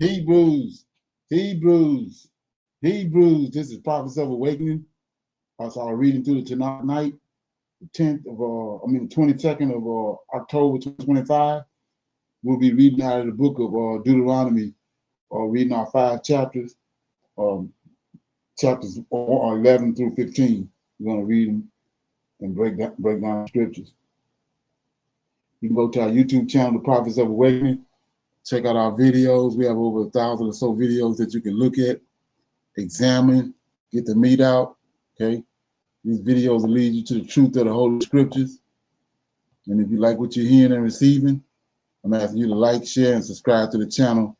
Hebrews, Hebrews, Hebrews. This is Prophets of Awakening. So I'm reading through the Tanak night, the 22nd of October 2025. We'll be reading out of the book of Deuteronomy, reading our 5 chapters, chapters 11 through 15. We're going to read them and break down the scriptures. You can go to our YouTube channel, The Prophets of Awakening. Check out our videos. We have over 1,000 or so videos that you can look at, examine, get the meat out, okay? These videos will lead you to the truth of the Holy Scriptures. And if you like what you're hearing and receiving, I'm asking you to like, share, and subscribe to the channel.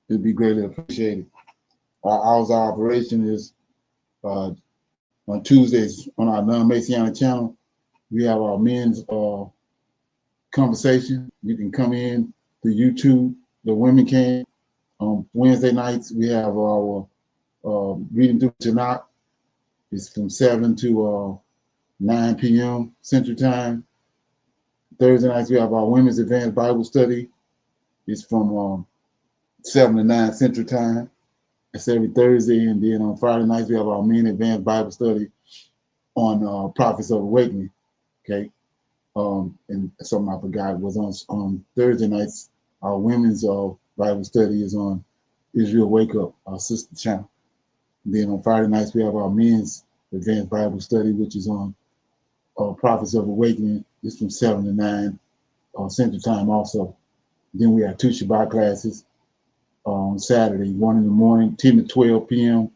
It'd be greatly appreciated. Our hours of operation is on Tuesdays on our non-Messianic channel. We have our men's conversation. You can come in through YouTube. The women can. On Wednesday nights, we have our reading through Tanak. It's from 7 to 9 p.m. Central Time. Thursday nights, we have our Women's Advanced Bible Study. It's from 7 to 9 Central Time. That's every Thursday. And then on Friday nights, we have our Men Advanced Bible Study on Prophets of Awakening. Okay. And something I forgot was on Thursday nights, our Women's Bible Study is on Israel Wake Up, our sister channel. And then on Friday nights, we have our Men's Advanced Bible Study, which is on Prophets of Awakening. It's from 7 to 9 Central Time also. Then we have 2 Shabbat classes on Saturday, 1 in the morning, 10 to 12 p.m.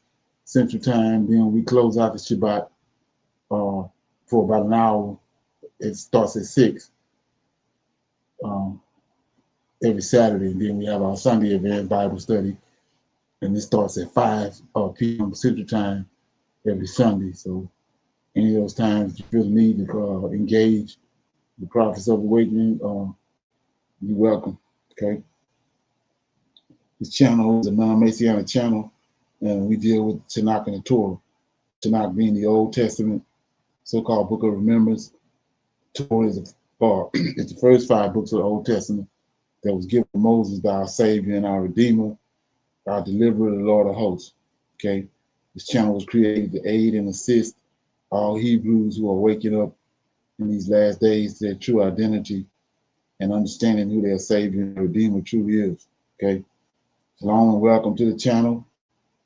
Central Time. Then we close out the Shabbat for about an hour. It starts at 6 every Saturday. And then we have our Sunday Advanced Bible Study, and it starts at 5 p.m. Central Time every Sunday. So any of those times you feel the need to engage the Prophets of Awakening, you're welcome. Okay. This channel is a non-Messianic channel, and we deal with Tanak and the Torah. Tanak being the Old Testament, so-called Book of Remembrance. Torah is it's the first 5 books of the Old Testament that was given to Moses by our Savior and our Redeemer, our Deliverer, the Lord of Hosts. Okay. This channel was created to aid and assist all Hebrews who are waking up in these last days to their true identity and understanding who their Savior and Redeemer truly is. Okay. Shalom and welcome to the channel.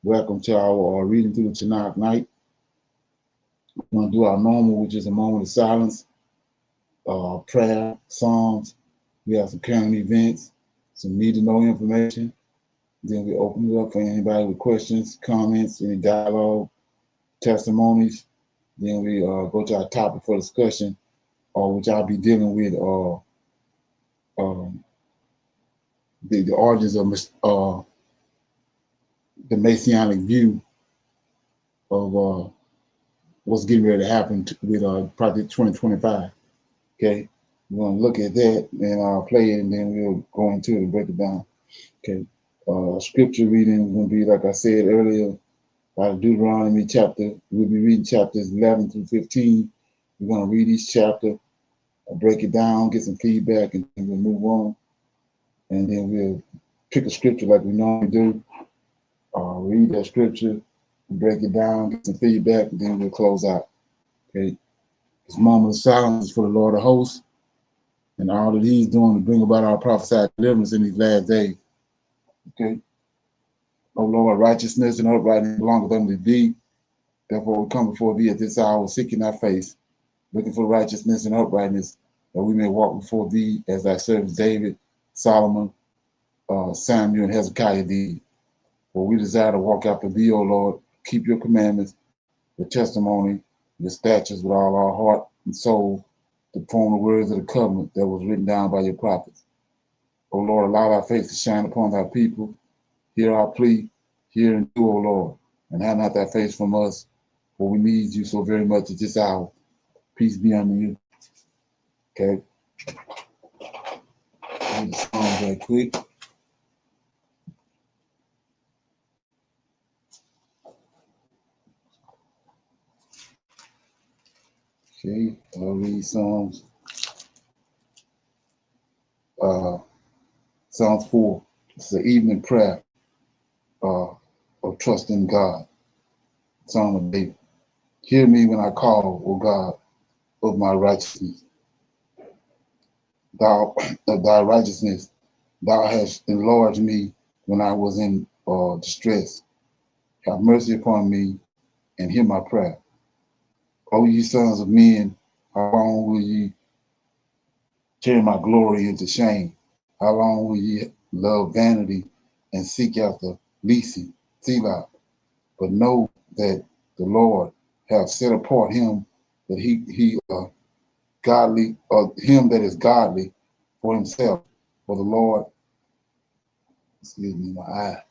Welcome to our reading through the Tanakh night. We're going to do our normal, which is a moment of silence, prayer, songs. We have some current events, some need to know information. Then we open it up for anybody with questions, comments, any dialogue, testimonies. Then we go to our topic for discussion, which I'll be dealing with the origins of the Messianic view of what's getting ready to happen with Project 2025. Okay, we're going to look at that and I'll play it, and then we'll go into it and break it down. Okay, scripture reading is going to be, like I said earlier, out of Deuteronomy chapter. We'll be reading chapters 11 through 15. We're going to read each chapter, break it down, get some feedback, and then we'll move on. And then we'll pick a scripture like we normally do, read that scripture, break it down, get some feedback, and then we'll close out. Okay. This moment of silence is for the Lord of hosts and all that he's doing to bring about our prophesied deliverance in these last days. Okay. O Lord, righteousness and uprightness belongeth unto thee. Therefore we come before thee at this hour, seeking thy face, looking for righteousness and uprightness, that we may walk before thee as thy servants David, Solomon, Samuel, and Hezekiah did. For we desire to walk after thee, O Lord, keep your commandments, your testimony, your statutes with all our heart and soul, to perform the words of the covenant that was written down by your prophets. O Lord, allow thy face to shine upon thy people. Hear our plea, hear and do, O Lord, and hide not thy face from us, for we need you so very much at this hour. Peace be unto you. Okay. Read the song very quick. Okay, I'll read Psalms 4. It's the evening prayer of trusting God. Psalm of David. Hear me when I call, O God, of my righteousness. Thou of thy righteousness, thou hast enlarged me when I was in distress. Have mercy upon me and hear my prayer. O ye sons of men, how long will ye turn my glory into shame? How long will ye love vanity and seek after leasing? Selah. But know that the Lord hath set apart him that he godly, or him that is godly for himself. For the Lord, excuse me, my eye.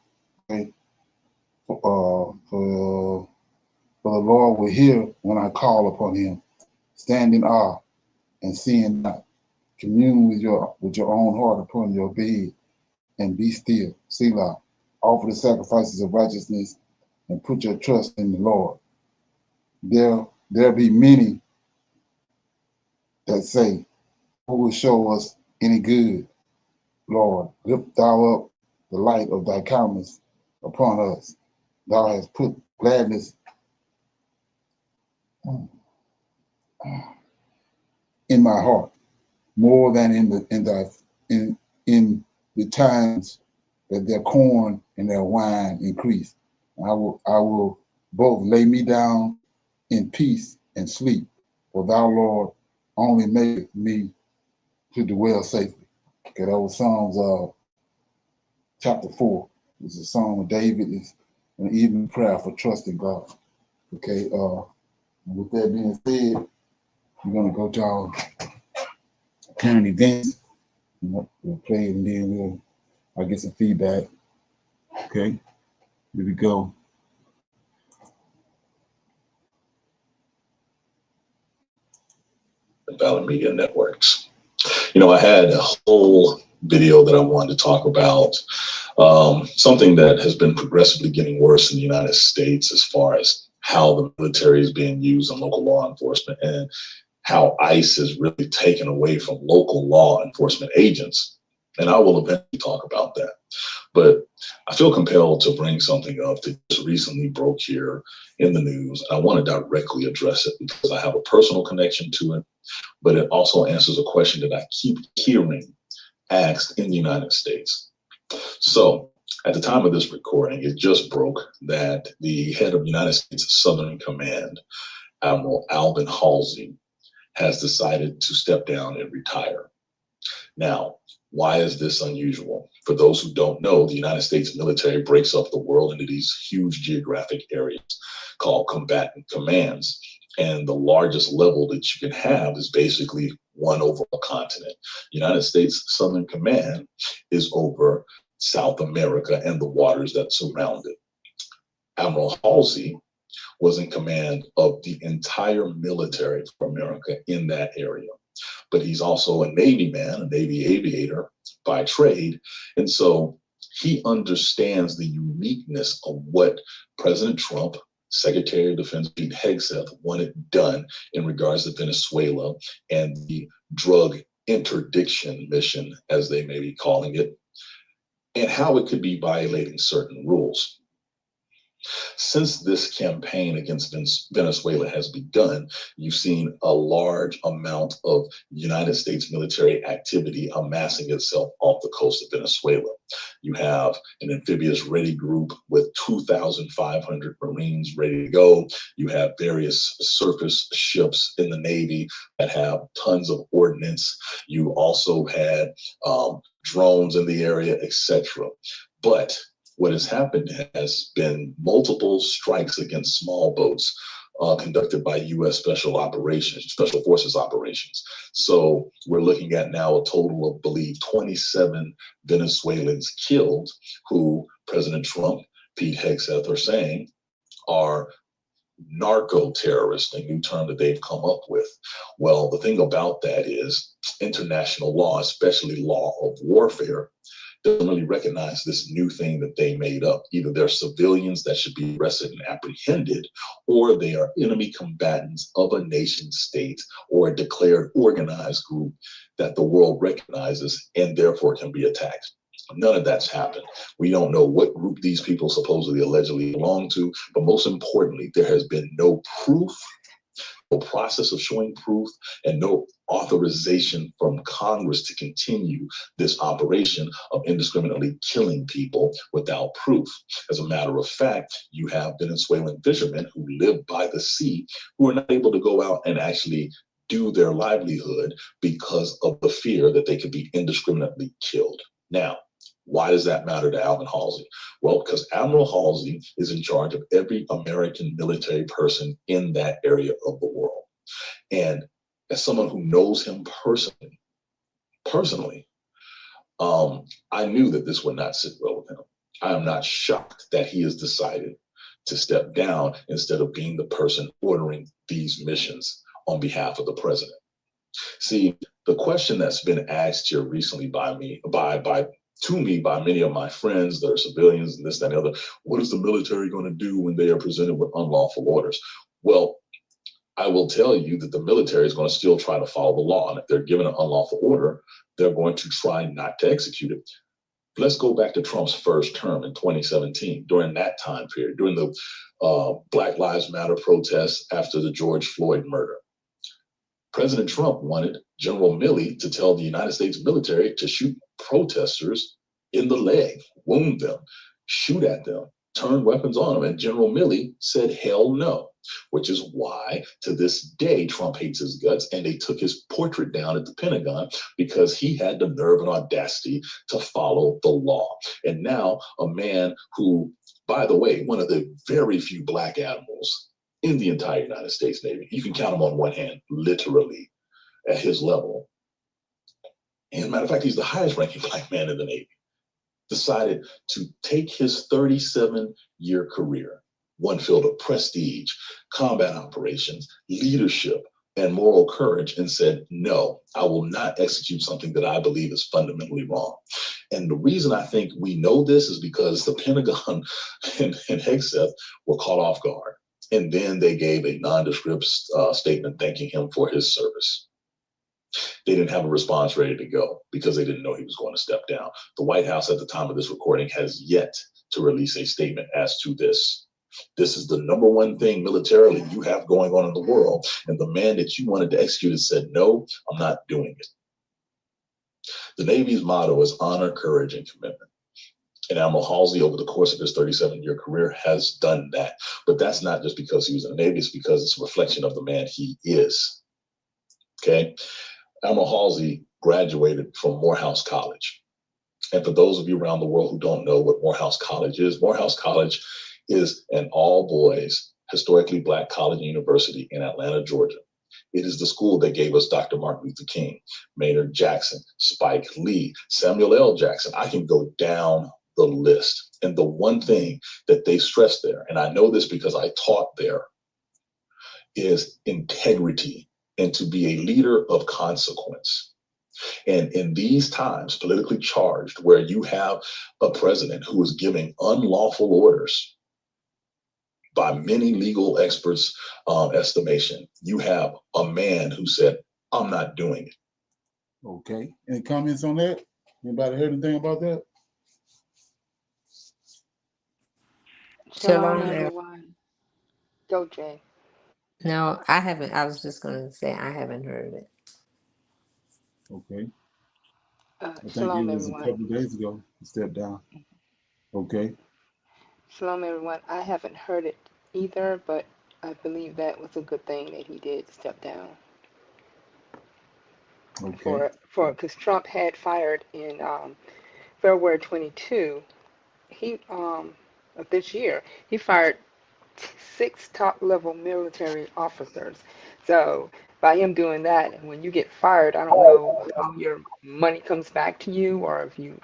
Okay? For the Lord will hear when I call upon him. Stand in awe and sin not. Commune with your own heart upon your bed and be still. Selah. Offer the sacrifices of righteousness and put your trust in the Lord. There be many that say, who will show us any good? Lord, lift thou up the light of thy countenance upon us. Thou hast put gladness in my heart, more than in the times that their corn and their wine increase. I will both lay me down in peace and sleep, for thou, Lord, only maketh me to dwell safely. Okay, that was Psalms chapter 4. It's a song of David. It's an evening prayer for trusting God. Okay, with that being said, we're gonna go to our current events. We'll play it and then I'll get some feedback. Okay, here we go. Valid Media Networks. You know, I had a whole video that I wanted to talk about something that has been progressively getting worse in the United States as far as how the military is being used in local law enforcement and how ICE is really taken away from local law enforcement agents. And I will eventually talk about that. But I feel compelled to bring something up that just recently broke here in the news. And I want to directly address it because I have a personal connection to it, but it also answers a question that I keep hearing asked in the United States. So at the time of this recording, it just broke that the head of the United States Southern Command, Admiral Alvin Halsey, has decided to step down and retire. Now, why is this unusual? For those who don't know, the United States military breaks up the world into these huge geographic areas called combatant commands. And the largest level that you can have is basically one over a continent. United States Southern Command is over South America and the waters that surround it. Admiral Halsey was in command of the entire military for America in that area. But he's also a Navy man, a Navy aviator by trade. And so he understands the uniqueness of what President Trump, Secretary of Defense Pete Hegseth wanted done in regards to Venezuela and the drug interdiction mission, as they may be calling it, and how it could be violating certain rules. Since this campaign against Venezuela has begun, you've seen a large amount of United States military activity amassing itself off the coast of Venezuela. You have an amphibious ready group with 2,500 Marines ready to go. You have various surface ships in the Navy that have tons of ordnance. You also had drones in the area, etc. But what has happened has been multiple strikes against small boats conducted by U.S. Special Forces operations. So we're looking at now a total of, I believe, 27 Venezuelans killed, who President Trump, Pete Hegseth are saying are narco terrorists, a new term that they've come up with. Well, the thing about that is international law, especially law of warfare, doesn't really recognize this new thing that they made up. Either they're civilians that should be arrested and apprehended, or they are enemy combatants of a nation state or a declared organized group that the world recognizes and therefore can be attacked. None of that's happened. We don't know what group these people supposedly allegedly belong to, but most importantly, there has been no proof, no process of showing proof, and no authorization from Congress to continue this operation of indiscriminately killing people without proof. As a matter of fact, you have Venezuelan fishermen who live by the sea who are not able to go out and actually do their livelihood because of the fear that they could be indiscriminately killed. Now, why does that matter to Alvin Halsey? Well, because Admiral Halsey is in charge of every American military person in that area of the world. And as someone who knows him personally, I knew that this would not sit well with him. I am not shocked that he has decided to step down instead of being the person ordering these missions on behalf of the president. See, the question that's been asked here recently by many of my friends that are civilians and this, that, and the other, what is the military going to do when they are presented with unlawful orders? Well, I will tell you that the military is going to still try to follow the law. And if they're given an unlawful order, they're going to try not to execute it. Let's go back to Trump's first term in 2017. During that time period, during the Black Lives Matter protests after the George Floyd murder, President Trump wanted General Milley to tell the United States military to shoot protesters in the leg, wound them, shoot at them, turn weapons on them. And General Milley said, hell no, which is why to this day Trump hates his guts. And they took his portrait down at the Pentagon because he had the nerve and audacity to follow the law. And now a man who, by the way, one of the very few black admirals in the entire United States Navy. You can count them on one hand, literally, at his level. And as a matter of fact, he's the highest ranking black man in the Navy. Decided to take his 37-year career, one filled of prestige, combat operations, leadership, and moral courage, and said, no, I will not execute something that I believe is fundamentally wrong. And the reason I think we know this is because the Pentagon and Hegseth were caught off guard. And then they gave a nondescript statement thanking him for his service. They didn't have a response ready to go because they didn't know he was going to step down. The White House at the time of this recording has yet to release a statement as to this. This is the number one thing militarily you have going on in the world. And the man that you wanted to execute it said, no, I'm not doing it. The Navy's motto is honor, courage, and commitment. And Admiral Halsey, over the course of his 37-year career, has done that. But that's not just because he was in the Navy, it's because it's a reflection of the man he is. Okay? Admiral Halsey graduated from Morehouse College. And for those of you around the world who don't know what Morehouse College is an all-boys, historically black college and university in Atlanta, Georgia. It is the school that gave us Dr. Martin Luther King, Maynard Jackson, Spike Lee, Samuel L. Jackson. I can go down the list. And the one thing that they stress there, and I know this because I taught there, is integrity and to be a leader of consequence. And in these times, politically charged, where you have a president who is giving unlawful orders by many legal experts' estimation, you have a man who said, I'm not doing it. Okay. Any comments on that? Anybody heard anything about that? Shalom, everyone. Go, Jay. No, I haven't. I was just going to say I haven't heard it. Okay. I think Shalom, it was a everyone. couple of days ago he stepped down. Okay. Shalom, everyone. I haven't heard it either, but I believe that was a good thing that he did step down. Okay. Because Trump had fired in February 22. Of this year, he fired 6 top-level military officers. So by him doing that, and when you get fired, I don't know how your money comes back to you, or if you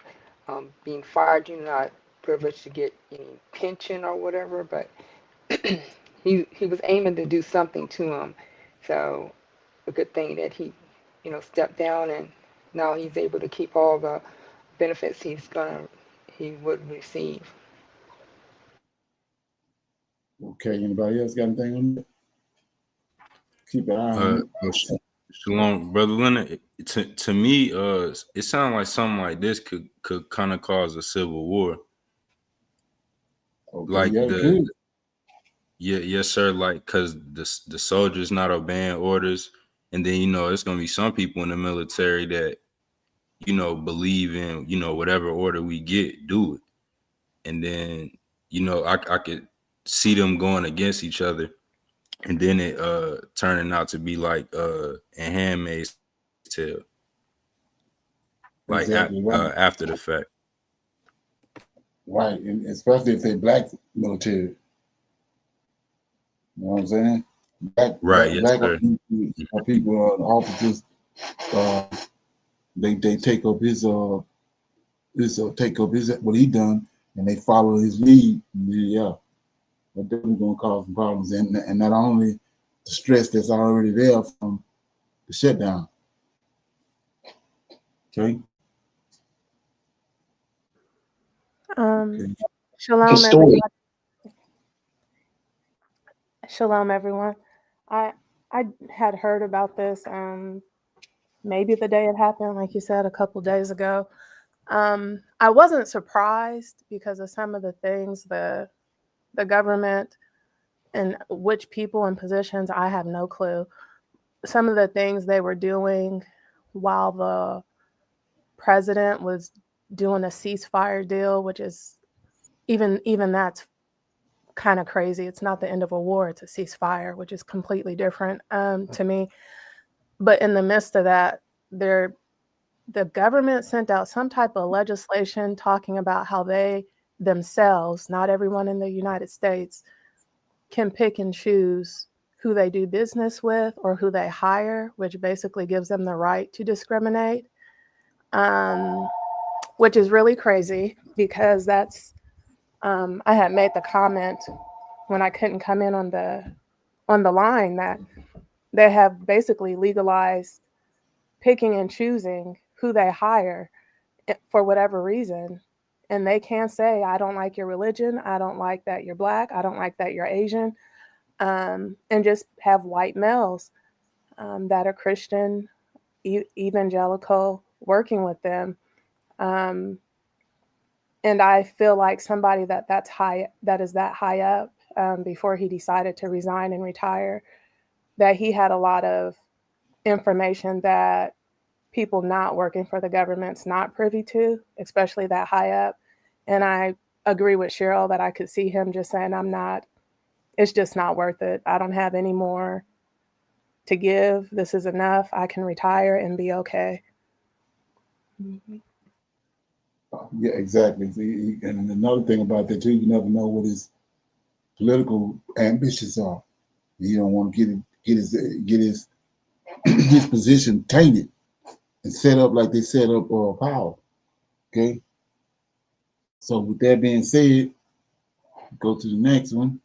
being fired, you're not privileged to get any pension or whatever. But he was aiming to do something to him. So a good thing that he, stepped down, and now he's able to keep all the benefits he would receive. Okay. Anybody else got anything on that? Keep an eye on it. Shalom, brother Leonard. To me, it sounds like something like this could kind of cause a civil war. Okay, Like yeah, it could. yes, sir. Like, cause the soldiers not obeying orders, and then it's gonna be some people in the military that believe in whatever order we get, do it, and then I could see them going against each other, and then it turning out to be like a Handmaid's Tale, like Exactly right. after the fact. Right, and especially if they black military. You know what I'm saying? Right. Yes, Black sir. people, officers, uh, they take up his what he done, and they follow his lead. Yeah, that definitely gonna cause some problems, and not only the stress that's already there from the shutdown. Okay. Okay. Shalom, everybody. Shalom, everyone. I I had heard about this maybe the day it happened, like you said, a couple days ago. I wasn't surprised because of some of the things the government and which people in positions, I have no clue. Some of the things they were doing while the president was doing a ceasefire deal, which is even that's kind of crazy. It's not the end of a war, it's a ceasefire, which is completely different to me. But in the midst of that, the government sent out some type of legislation talking about how they themselves, not everyone in the United States, can pick and choose who they do business with or who they hire, which basically gives them the right to discriminate, which is really crazy because that's I had made the comment when I couldn't come in on the line that they have basically legalized picking and choosing who they hire for whatever reason. And they can say, I don't like your religion. I don't like that you're black. I don't like that you're Asian. And just have white males that are Christian, evangelical, working with them. Um, and I feel like somebody that is that high up before he decided to resign and retire, that he had a lot of information that people not working for the government's not privy to, especially that high up. And I agree with Cheryl that I could see him just saying, it's just not worth it. I don't have any more to give. This is enough. I can retire and be okay. Mm-hmm. Yeah, exactly. See, and another thing about that too, you never know what his political ambitions are. You don't want to get his his position tainted and set up like they set up power. Okay. So with that being said, go to the next one.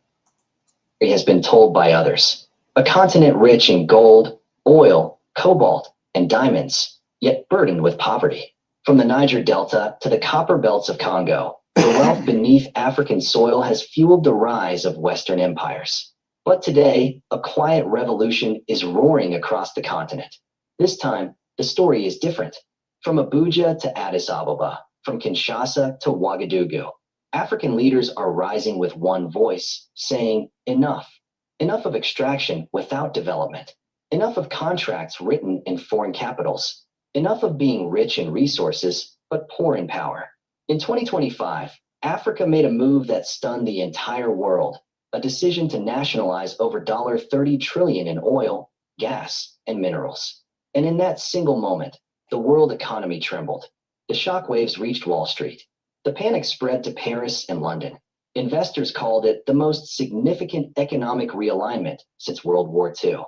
It has been told by others. A continent rich in gold, oil, cobalt, and diamonds, yet burdened with poverty. From the Niger Delta to the copper belts of Congo, the wealth beneath African soil has fueled the rise of Western empires. But today, a quiet revolution is roaring across the continent. This time, the story is different. From Abuja to Addis Ababa, from Kinshasa to Ouagadougou, African leaders are rising with one voice, saying, enough. Enough of extraction without development. Enough of contracts written in foreign capitals. Enough of being rich in resources, but poor in power. In 2025, Africa made a move that stunned the entire world, a decision to nationalize over $30 trillion in oil, gas, and minerals. And in that single moment, the world economy trembled. The shockwaves reached Wall Street. The panic spread to Paris and London. Investors called it the most significant economic realignment since World War II.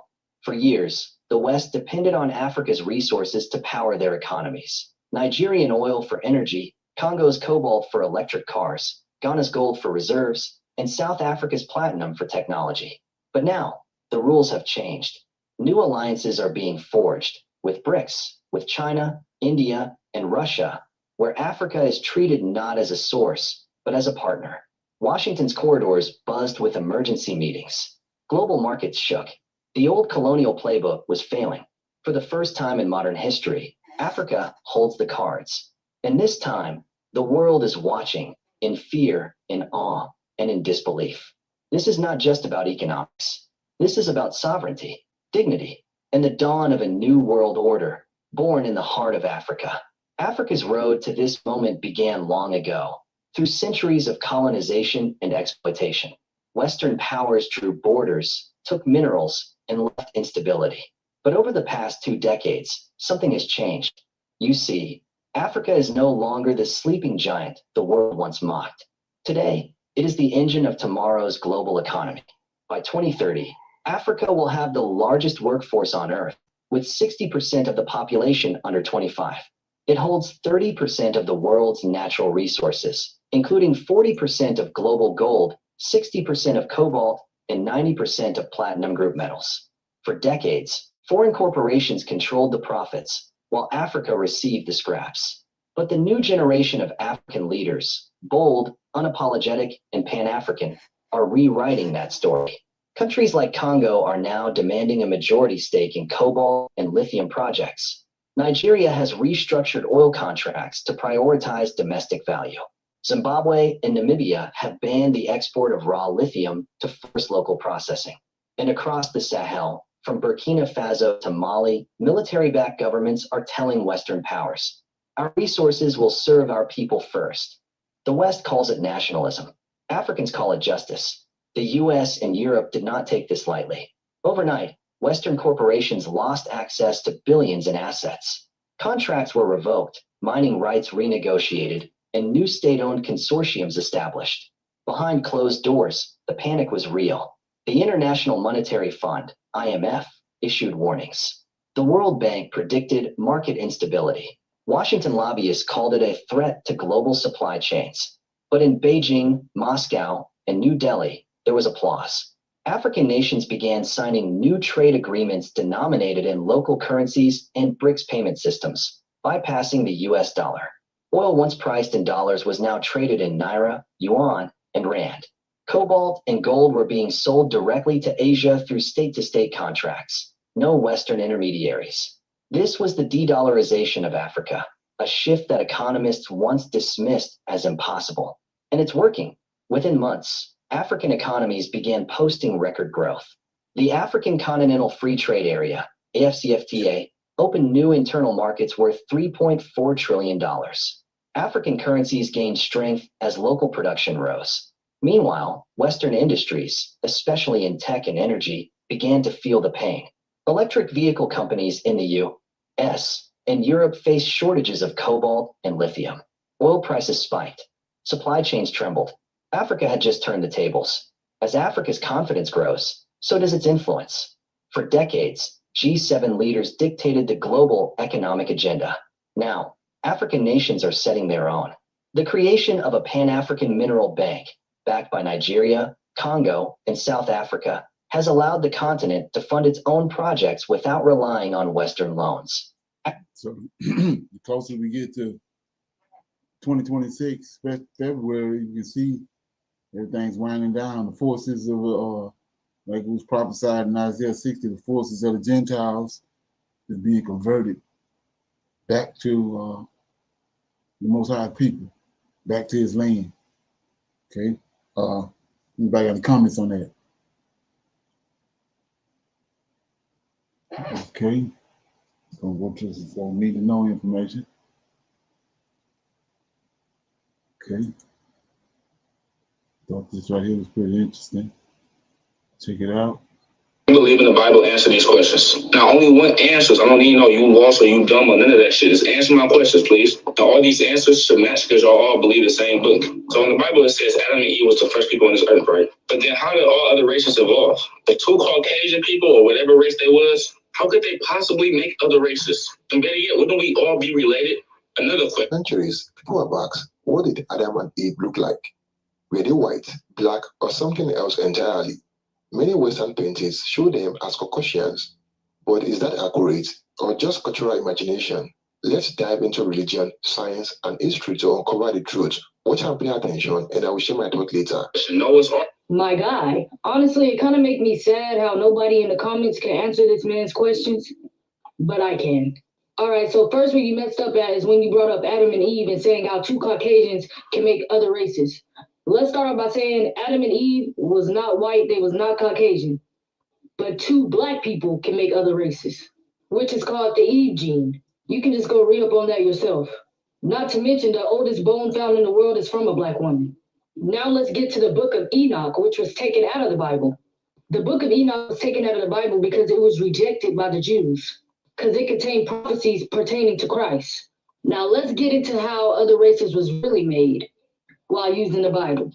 For years, the West depended on Africa's resources to power their economies. Nigerian oil for energy, Congo's cobalt for electric cars, Ghana's gold for reserves, and South Africa's platinum for technology. But now, the rules have changed. New alliances are being forged with BRICS, with China, India, and Russia, where Africa is treated not as a source, but as a partner. Washington's corridors buzzed with emergency meetings. Global markets shook. The old colonial playbook was failing. For the first time in modern history, Africa holds the cards. And this time, the world is watching in fear, in awe, and in disbelief. This is not just about economics. This is about sovereignty, dignity, and the dawn of a new world order born in the heart of Africa. Africa's road to this moment began long ago, through centuries of colonization and exploitation. Western powers drew borders, took minerals, and left instability. But over the past 2 decades, something has changed. You see, Africa is no longer the sleeping giant the world once mocked. Today, it is the engine of tomorrow's global economy. By 2030, Africa will have the largest workforce on Earth, with 60% of the population under 25. It holds 30% of the world's natural resources, including 40% of global gold, 60% of cobalt, and 90% of platinum group metals. For decades, foreign corporations controlled the profits, while Africa received the scraps. But the new generation of African leaders, bold, unapologetic, and Pan-African, are rewriting that story. Countries like Congo are now demanding a majority stake in cobalt and lithium projects. Nigeria has restructured oil contracts to prioritize domestic value. Zimbabwe and Namibia have banned the export of raw lithium to force local processing. And across the Sahel, from Burkina Faso to Mali, military-backed governments are telling Western powers, our resources will serve our people first. The West calls it nationalism. Africans call it justice. The US and Europe did not take this lightly. Overnight, Western corporations lost access to billions in assets. Contracts were revoked, mining rights renegotiated, and new state-owned consortiums established. Behind closed doors, the panic was real. The International Monetary Fund, IMF, issued warnings. The World Bank predicted market instability. Washington lobbyists called it a threat to global supply chains. But in Beijing, Moscow, and New Delhi, there was applause. African nations began signing new trade agreements denominated in local currencies and BRICS payment systems, bypassing the US dollar. Oil once priced in dollars was now traded in naira, yuan, and rand. Cobalt and gold were being sold directly to Asia through state-to-state contracts. No Western intermediaries. This was the de-dollarization of Africa, a shift that economists once dismissed as impossible. And it's working. Within months, African economies began posting record growth. The African Continental Free Trade Area, AFCFTA, opened new internal markets worth $3.4 trillion. African currencies gained strength as local production rose. Meanwhile, Western industries, especially in tech and energy, began to feel the pain. Electric vehicle companies in the US and Europe faced shortages of cobalt and lithium. Oil prices spiked. Supply chains trembled. Africa had just turned the tables. As Africa's confidence grows, so does its influence. For decades, G7 leaders dictated the global economic agenda. Now, African nations are setting their own. The creation of a Pan-African mineral bank, backed by Nigeria, Congo, and South Africa, has allowed the continent to fund its own projects without relying on Western loans. So the closer we get to 2026, February, you can see everything's winding down. The forces of, like it was prophesied in Isaiah 60, the forces of the Gentiles is being converted back to the Most High people, back to his land. Okay? Anybody got any comments on that? Okay. Gonna go to some need to know information. Okay. Thought this right here was pretty interesting. Check it out. I believe in the Bible, answer these questions. Now, only one answers. I don't need no you lost or you dumb or none of that shit. Just answer my questions, please. Now, all these answers should match because y'all all believe the same book. So in the Bible, it says Adam and Eve was the first people on this earth, right? But then how did all other races evolve? The 2 Caucasian people or whatever race they was, how could they possibly make other races? And better yet, wouldn't we all be related? Another question. Centuries, people have asked, what did Adam and Eve look like? Were they white, black, or something else entirely? Many Western paintings show them as Caucasians, but is that accurate or just cultural imagination? Let's dive into religion, science, and history to uncover the truth. Watch and pay attention, and I will share my thought later. My guy, honestly, it kind of makes me sad how nobody in the comments can answer this man's questions. but I can. All right, so first what you messed up at is when you brought up Adam and Eve and saying how two Caucasians can make other races. Let's start off by saying Adam and Eve was not white, they was not Caucasian. But two black people can make other races, which is called the Eve gene. You can just go read up on that yourself. Not to mention the oldest bone found in the world is from a black woman. Now let's get to the book of Enoch, which was taken out of the Bible. The book of Enoch was taken out of the Bible because it was rejected by the Jews, because it contained prophecies pertaining to Christ. Now let's get into how other races was really made while using the Bible.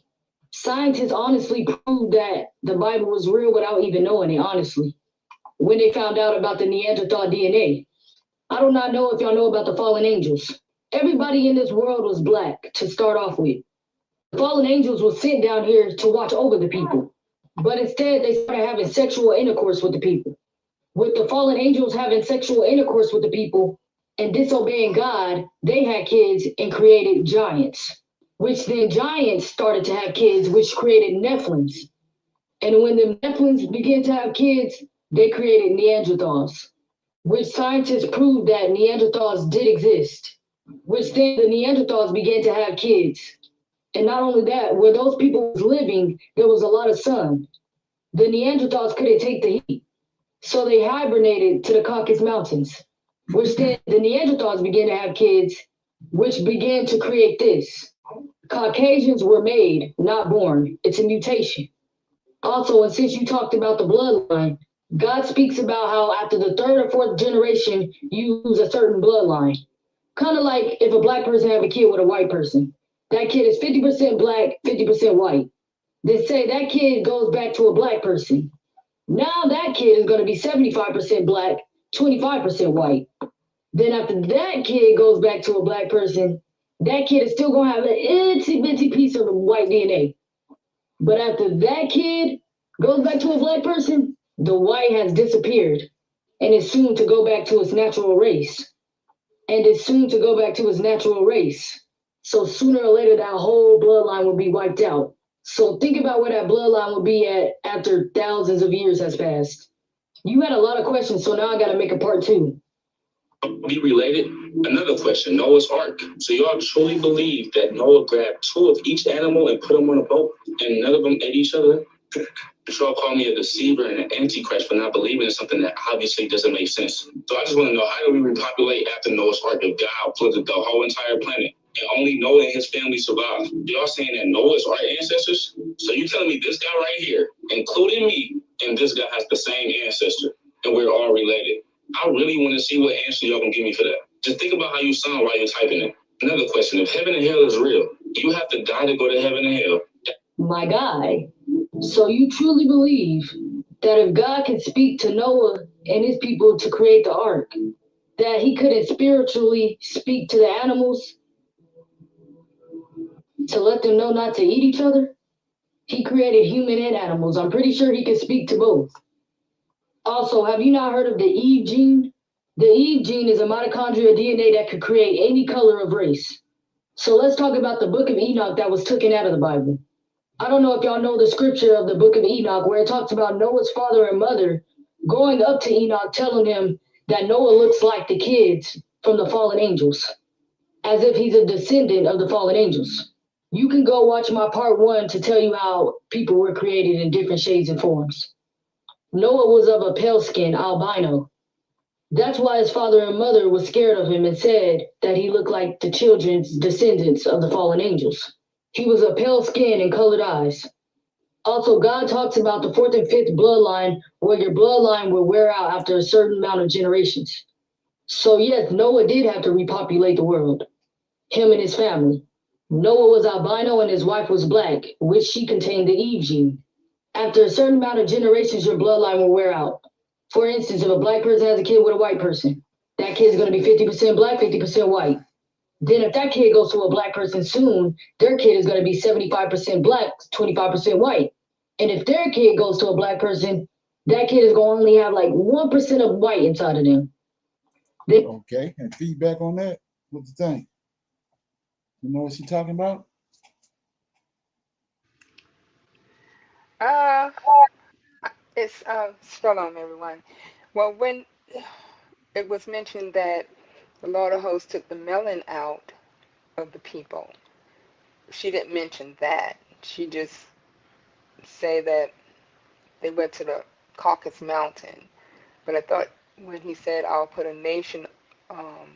Scientists honestly proved that the Bible was real without even knowing it, honestly, when they found out about the Neanderthal DNA. I do not know if y'all know about the fallen angels. Everybody in this world was black to start off with. The fallen angels were sent down here to watch over the people, but instead they started having sexual intercourse with the people. With the fallen angels having sexual intercourse with the people and disobeying God, they had kids and created giants, which then giants started to have kids, which created Nephilims. And when the Nephilims began to have kids, they created Neanderthals, which scientists proved that Neanderthals did exist, which then the Neanderthals began to have kids. And not only that, where those people was living, there was a lot of sun. The Neanderthals couldn't take the heat. So they hibernated to the Caucasus Mountains, which then the Neanderthals began to have kids, which began to create this. Caucasians were made, not born. It's a mutation. Also, and since you talked about the bloodline, God speaks about how after the third or fourth generation, you lose a certain bloodline. Kind of like if a black person have a kid with a white person. That kid is 50% black, 50% white. They say that kid goes back to a black person. Now that kid is going to be 75% black, 25% white. Then after that kid goes back to a black person, that kid is still going to have an itty bitty piece of white DNA. But after that kid goes back to a black person, the white has disappeared and is soon to go back to its natural race. And is soon to go back to its natural race. So sooner or later, that whole bloodline will be wiped out. So think about where that bloodline will be at after thousands of years has passed. You had a lot of questions, so now I got to make a part two. Be related. Another question, Noah's Ark. So y'all truly believe that Noah grabbed two of each animal and put them on a boat and none of them ate each other? Y'all call me a deceiver and an antichrist for not believing in something that obviously doesn't make sense. So I just want to know, how do we repopulate after Noah's Ark if God flooded the whole entire planet and only Noah and his family survived? Y'all saying that Noah's our ancestors? So you telling me this guy right here, including me, and this guy has the same ancestor and we're all related? I really want to see what answer y'all can give me for that. Just think about how you sound while you're typing it. Another question, if heaven and hell is real, you have to die to go to heaven and hell. My guy, so you truly believe that if God could speak to Noah and his people to create the ark, that he couldn't spiritually speak to the animals to let them know not to eat each other? He created human and animals. I'm pretty sure he could speak to both. Also, have you not heard of the Eve gene? The Eve gene is a mitochondrial DNA that could create any color of race. So let's talk about the book of Enoch that was taken out of the Bible. I don't know if y'all know the scripture of the book of Enoch where it talks about Noah's father and mother going up to Enoch telling him that Noah looks like the kids from the fallen angels, as if he's a descendant of the fallen angels. You can go watch my part one to tell you how people were created in different shades and forms. Noah was of a pale skin, albino. That's why his father and mother was scared of him and said that he looked like the children's descendants of the fallen angels. He was a pale skin and colored eyes. Also, God talks about the fourth and fifth bloodline, where your bloodline will wear out after a certain amount of generations. So yes, Noah did have to repopulate the world, him and his family. Noah was albino and his wife was black, which she contained the Eve gene. After a certain amount of generations, your bloodline will wear out. For instance, if a black person has a kid with a white person, that kid's going to be 50% black, 50% white. Then if that kid goes to a black person soon, their kid is going to be 75% black, 25% white. And if their kid goes to a black person, that kid is going to only have like 1% of white inside of them. Okay, and feedback on that? What you think? You know what she's talking about? It's shalom, everyone. Well, when it was mentioned that the Lord of hosts took the melon out of the people. She didn't mention that. She just said that they went to the Caucasus Mountain. But I thought when he said, I'll put a nation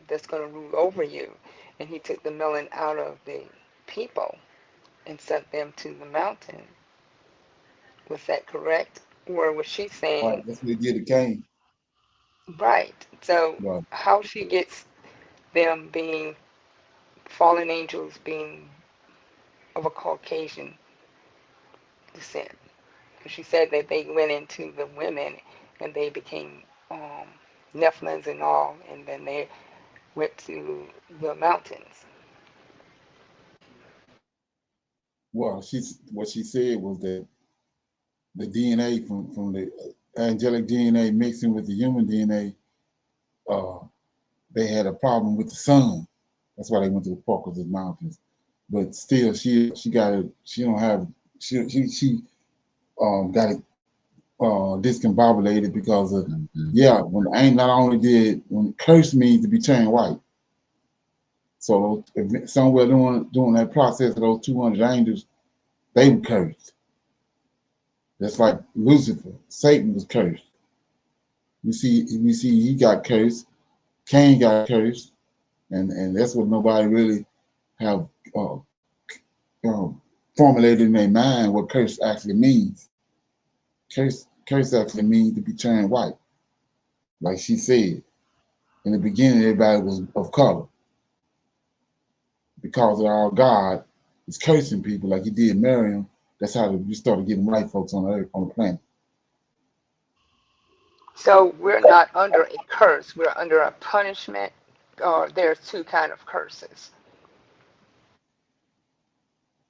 that's going to rule over you, and he took the melon out of the people and sent them to the mountain. Was that correct? Or was she Right, saying, that's what he did to Cain. right? So, Right. how she gets them being fallen angels being of a Caucasian descent? Because she said that they went into the women and they became Nephilims and all, and then they went to the mountains. Well, what she said was that the DNA from the angelic DNA mixing with the human DNA, they had a problem with the sun. That's why they went to the Caucasus Mountains. But still, she got it. She don't have she got it discombobulated because of yeah. When the ain't not only did when curse means to be turned white. So somewhere during that process of those 200 angels, they were cursed. Just like Lucifer, Satan was cursed. We see he got cursed. Cain got cursed, and that's what nobody really have formulated in their mind what curse actually means. Curse actually means to be turned white, like she said. In the beginning, everybody was of color because of our God is cursing people like he did Miriam. That's how we started getting white folks on the earth, on the planet. So we're not under a curse, we're under a punishment, or there's two kind of curses.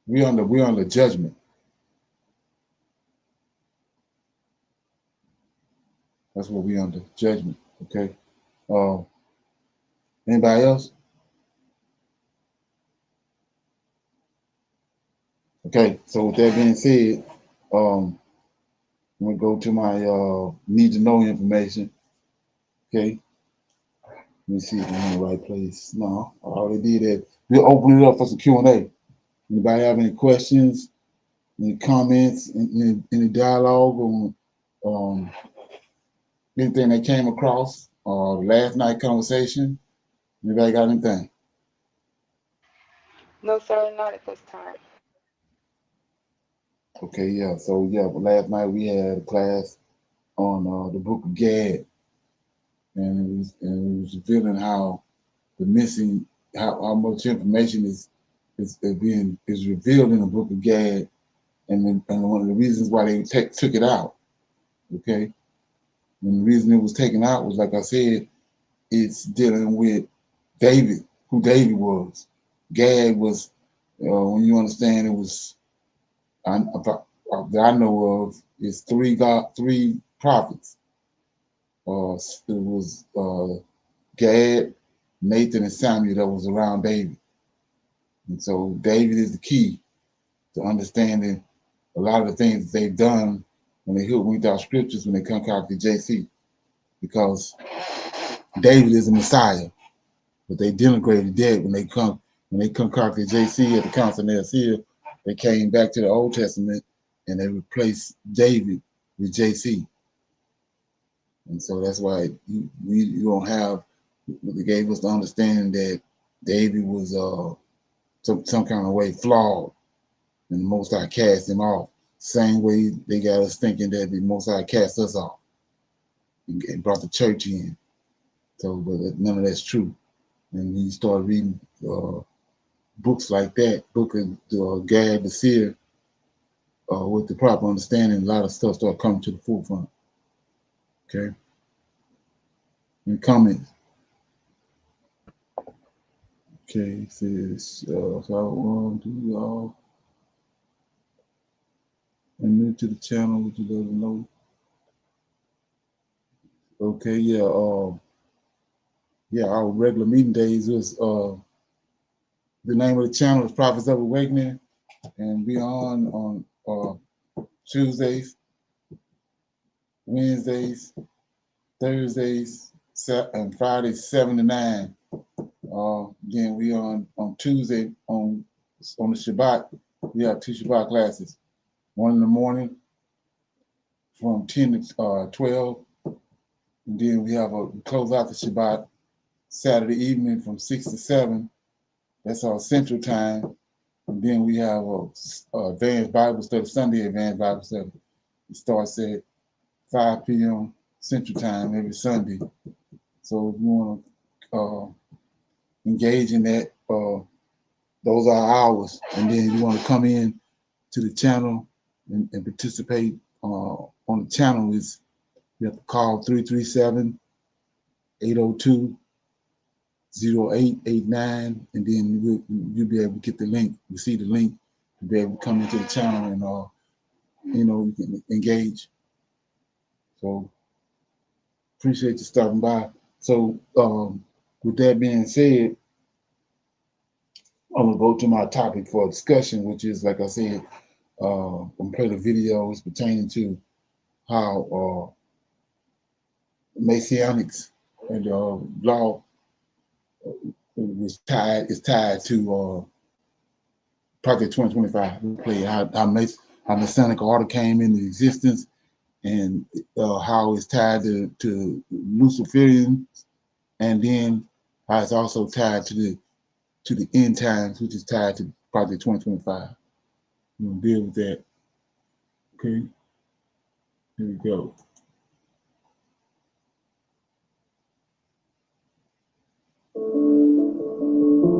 We're under judgment. That's what we under judgment. Okay. Uh, Anybody else? Okay. So with that being said, I'm gonna go to my need to know information. Okay. Let me see if I'm in the right place. No, I already did that. We'll open it up for some Q&A. Anybody have any questions, any comments, any dialogue on anything they came across or last night conversation? Anybody got anything? No, sir, not at this time. Okay, yeah. So yeah, but last night we had a class on the book of Gad, and it was revealing how the missing how much information is revealed in the book of Gad, and one of the reasons why they took it out. Okay, and the reason it was taken out was, like I said, it's dealing with David, who David was. Gad was, when you understand, it was that I know of is three prophets. It was Gad, Nathan, and Samuel that was around David, and so David is the key to understanding a lot of the things that they've done when they hoodwinked our scriptures when they concocted JC, because David is the Messiah, but they denigrated that when they concocted JC at the Council of Nicaea. They came back to the Old Testament and they replaced David with JC. And so that's why you don't have, they gave us the understanding that David was some kind of way flawed, and the Most High cast him off. Same way they got us thinking that the Most High cast us off and brought the church in. So, but none of that's true. And when you start reading books like that, book of Gad the Seer, with the proper understanding, a lot of stuff start coming to the forefront. Okay. Any comments? Okay, it says, so I want to y'all and new to the channel, would you let them know? Okay, yeah, our regular meeting days was the name of the channel is Prophets of Awakening, and we on Tuesdays, Wednesdays, Thursdays, and Friday 7 to 9. Then we on Tuesday on the Shabbat. We have 2 Shabbat classes. One in the morning from 10 to 12. And then we have a close out the Shabbat Saturday evening from 6 to 7. That's our Central Time. And then we have a advanced Bible study, Sunday advanced Bible study. It starts at 5 p.m. Central Time every Sunday. So if you want to engage in that, those are hours. And then you want to come in to the channel and participate on the channel. Is you have to call 337-802-0889, and then you'll be able to get the link, receive the link to be able to come into the channel and you can engage. So appreciate you stopping by. So with that being said, I'm gonna go to my topic for discussion, which is, like I said, I'm gonna play the videos pertaining to how Messianics and law is tied to Project 2025. We play how Masonic order came into existence, and how it's tied to Luciferian, and then how it's also tied to the end times, which is tied to Project 2025. We'll deal with that. Okay, here we go.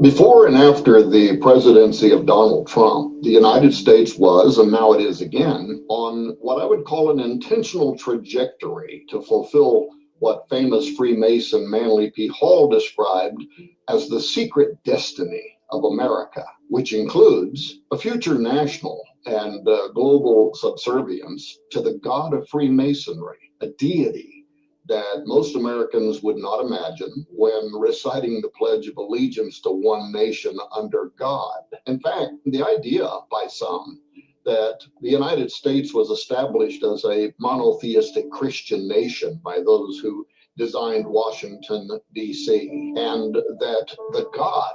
Before and after the presidency of Donald Trump, the United States was, and now it is again, on what I would call an intentional trajectory to fulfill what famous Freemason Manly P. Hall described as the secret destiny of America, which includes a future national and global subservience to the God of Freemasonry, a deity that most Americans would not imagine when reciting the Pledge of Allegiance to one nation under God. In fact, the idea by some that the United States was established as a monotheistic Christian nation by those who designed Washington, D.C., and that the God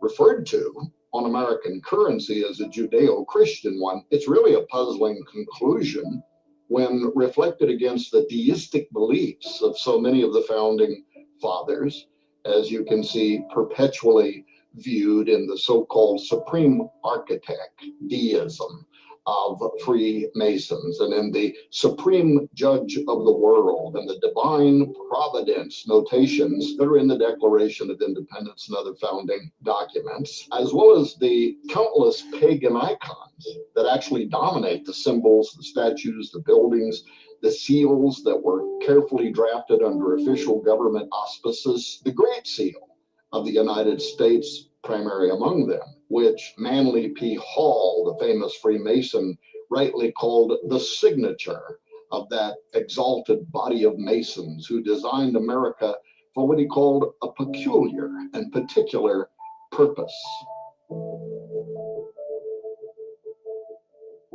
referred to on American currency as a Judeo-Christian one, it's really a puzzling conclusion when reflected against the deistic beliefs of so many of the founding fathers, as you can see perpetually viewed in the so-called supreme architect deism of Freemasons, and in the supreme judge of the world and the divine providence notations that are in the Declaration of Independence and other founding documents, as well as the countless pagan icons that actually dominate the symbols, the statues, the buildings, the seals that were carefully drafted under official government auspices, the Great Seal of the United States primary among them, which Manly P. Hall, the famous Freemason, rightly called the signature of that exalted body of Masons who designed America for what he called a peculiar and particular purpose.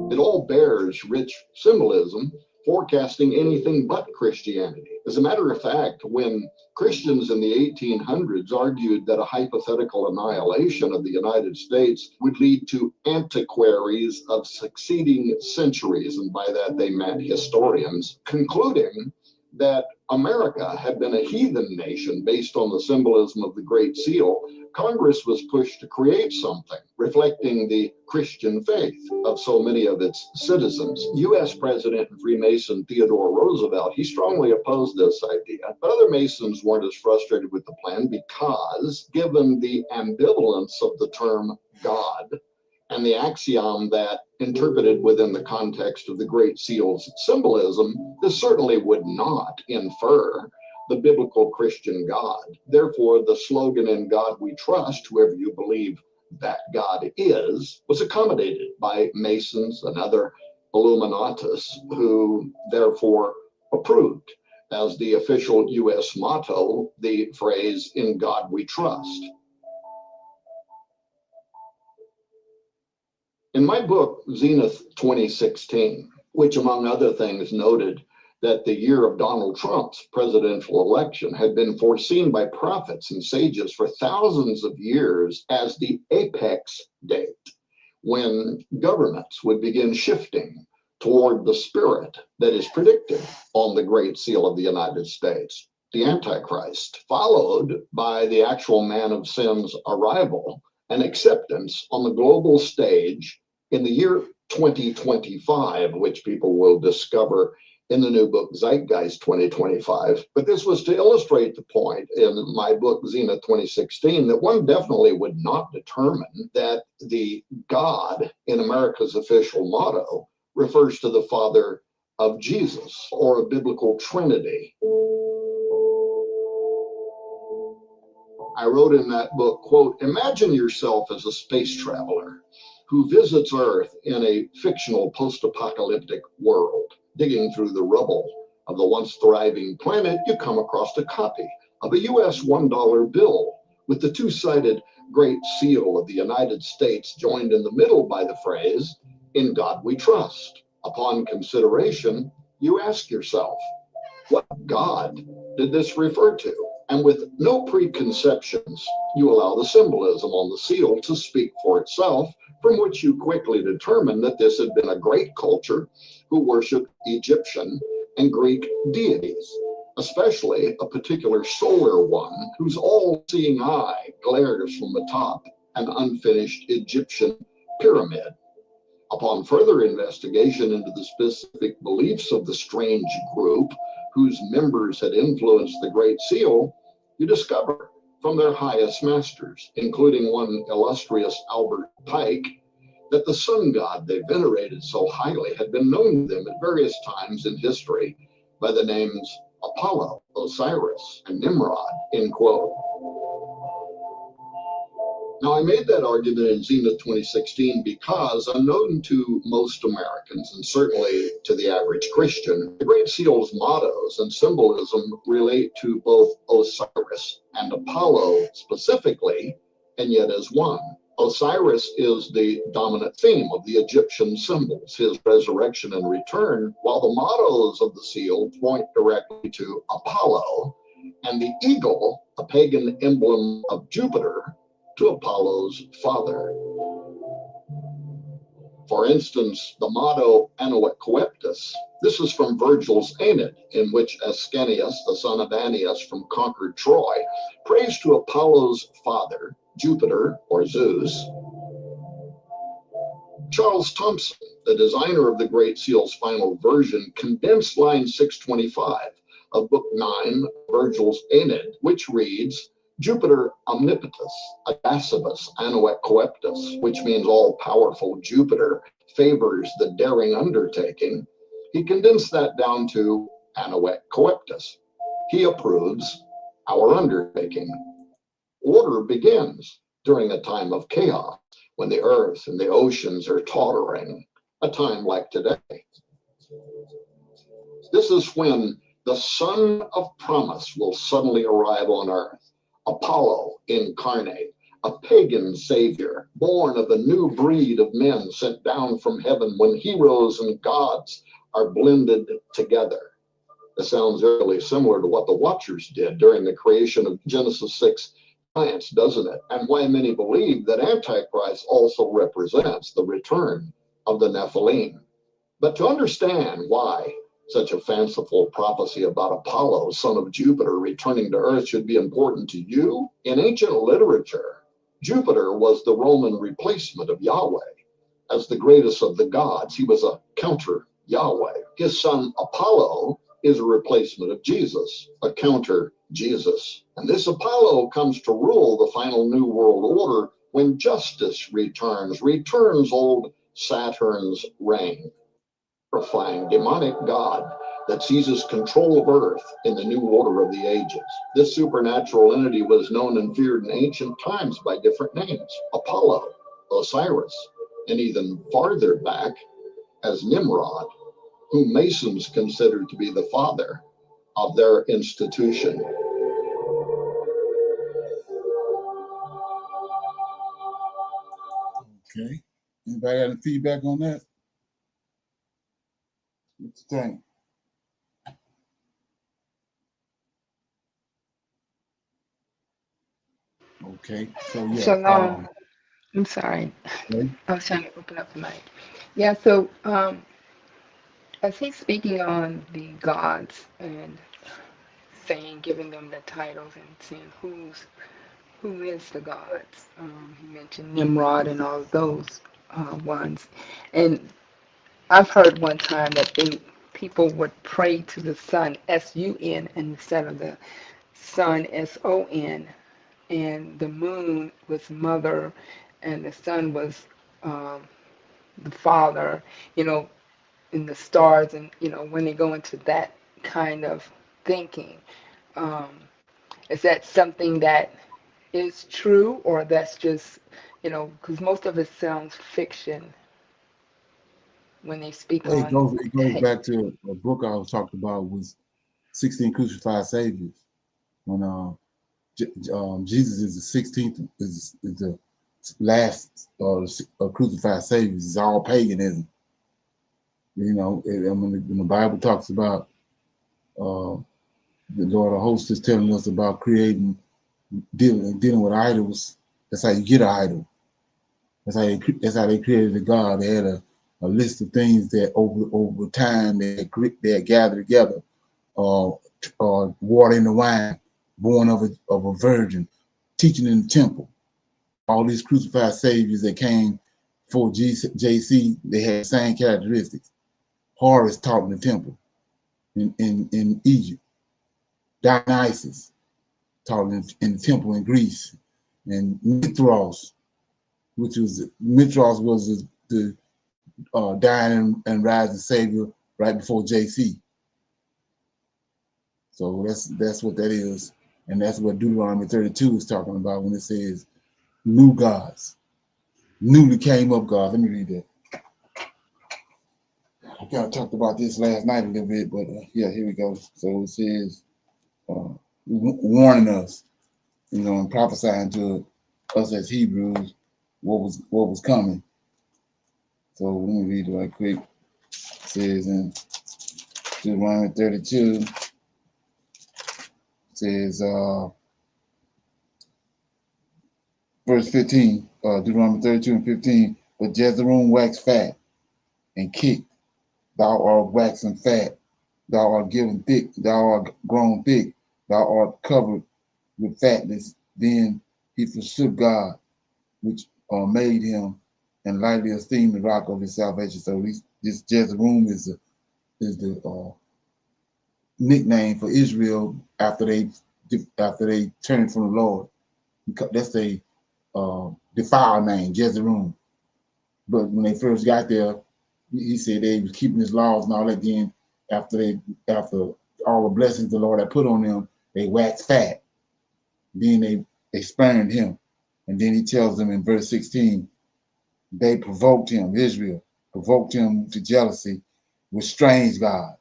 It all bears rich symbolism, forecasting anything but Christianity. As a matter of fact, when Christians in the 1800s argued that a hypothetical annihilation of the United States would lead to antiquaries of succeeding centuries, and by that they meant historians, concluding that America had been a heathen nation based on the symbolism of the Great Seal, Congress was pushed to create something reflecting the Christian faith of so many of its citizens. U.S. President and Freemason Theodore Roosevelt, he strongly opposed this idea, but other Masons weren't as frustrated with the plan because, given the ambivalence of the term God and the axiom that interpreted within the context of the Great Seal's symbolism, this certainly would not infer the biblical Christian God. Therefore, the slogan "In God We Trust," whoever you believe that God is, was accommodated by Masons and other Illuminatus, who therefore approved as the official U.S. motto the phrase "In God We Trust." In my book, Zenith 2016, which among other things noted that the year of Donald Trump's presidential election had been foreseen by prophets and sages for thousands of years as the apex date when governments would begin shifting toward the spirit that is predicted on the Great Seal of the United States, the Antichrist, followed by the actual man of sin's arrival and acceptance on the global stage in the year 2025, which people will discover in the new book Zeitgeist 2025. But this was to illustrate the point in my book Zenith 2016 that one definitely would not determine that the God in America's official motto refers to the Father of Jesus or a biblical Trinity. I wrote in that book, quote, imagine yourself as a space traveler who visits Earth in a fictional post-apocalyptic world. Digging through the rubble of the once thriving planet, you come across a copy of a US $1 bill with the two-sided Great Seal of the United States joined in the middle by the phrase, "In God we trust." Upon consideration, you ask yourself, what God did this refer to? And with no preconceptions, you allow the symbolism on the seal to speak for itself, from which you quickly determine that this had been a great culture who worshiped Egyptian and Greek deities, especially a particular solar one whose all-seeing eye glares from atop an unfinished Egyptian pyramid. Upon further investigation into the specific beliefs of the strange group whose members had influenced the Great Seal, you discover from their highest masters, including one illustrious Albert Pike, that the sun god they venerated so highly had been known to them at various times in history by the names Apollo, Osiris, and Nimrod, end quote. Now, I made that argument in Zenith 2016 because, unknown to most Americans, and certainly to the average Christian, the Great Seal's mottos and symbolism relate to both Osiris and Apollo specifically, and yet as one. Osiris is the dominant theme of the Egyptian symbols, his resurrection and return, while the mottos of the seal point directly to Apollo, and the eagle, a pagan emblem of Jupiter, to Apollo's father. For instance, the motto Annuit Coeptus, this is from Virgil's Aeneid, in which Ascanius, the son of Annius from conquered Troy, prays to Apollo's father, Jupiter or Zeus. Charles Thompson, the designer of the Great Seal's final version, condensed line 625 of Book 9, Virgil's Aeneid, which reads, Jupiter omnipotus, Audacibus annuet coeptus, which means all-powerful Jupiter favors the daring undertaking. He condensed that down to annuet coeptus. He approves our undertaking. Order begins during a time of chaos, when the earth and the oceans are tottering, a time like today. This is when the Son of Promise will suddenly arrive on earth. Apollo incarnate, a pagan savior, born of a new breed of men sent down from heaven when heroes and gods are blended together. This sounds really similar to what the Watchers did during the creation of Genesis 6 science, doesn't it? And why many believe that Antichrist also represents the return of the Nephilim. But to understand why such a fanciful prophecy about Apollo, son of Jupiter, returning to Earth should be important to you, in ancient literature, Jupiter was the Roman replacement of Yahweh. As the greatest of the gods, he was a counter Yahweh. His son Apollo is a replacement of Jesus, a counter Jesus. And this Apollo comes to rule the final New World Order when justice returns old Saturn's reign. Terrifying demonic god that seizes control of earth in the new order of the ages. This supernatural entity was known and feared in ancient times by different names: Apollo, Osiris, and even farther back as Nimrod, whom Masons considered to be the father of their institution. Okay. Anybody got any feedback on that? What you think? Okay, so yeah, So I'm sorry. okay. I was trying to open up the mic. Yeah, so as he's speaking on the gods and saying, giving them the titles and saying who is the gods. He mentioned Nimrod and all of those ones. And I've heard one time that people would pray to the sun, S-U-N, instead of the sun, S-O-N. And the moon was mother, and the sun was um, the father, you know, and the stars. And, you know, when they go into that kind of thinking, um, is that something that is true, or that's just, you know, because most of it sounds fiction when they speak Well, on, it goes hey, back to a book I was talking about was 16 Crucified Saviors. When Jesus is the 16th, is the last crucified saviors. It's all paganism. You know, when the Bible talks about uh, the Lord of hosts is telling us about dealing with idols. That's how you get an idol. That's how they created the God. They had a list of things that over time they had gathered together. Water in the wine, born of a virgin, teaching in the temple. All these crucified saviors that came for JC, they had the same characteristics. Horus taught in the temple in Egypt. Dionysus taught in the temple in Greece. And Mithras was the dying and rising savior right before JC. So that's what that is. And that's what Deuteronomy 32 is talking about when it says new gods, newly came up gods. Let me read that. I kind of talked about this last night a little bit, but yeah, here we go. So it says, warning us, you know, and prophesying to us as Hebrews what was coming. So let me read it right quick. It says in Deuteronomy 32, it says verse 15, Deuteronomy 32 and 15, but Jezreel waxed fat and kicked, thou art waxen fat, thou art given thick, thou art grown thick, thou art covered with fatness. Then he forsook God, which made him, and lightly esteemed the rock of his salvation. So this Jezreel is the nickname for Israel after they turned from the Lord. That's a defiled name, Jezreel. But when they first got there, he said they was keeping his laws and all that. Then after all the blessings the Lord had put on them, they waxed fat. Then they spurned him. And then he tells them in verse 16, they provoked him, Israel, provoked him to jealousy with strange gods.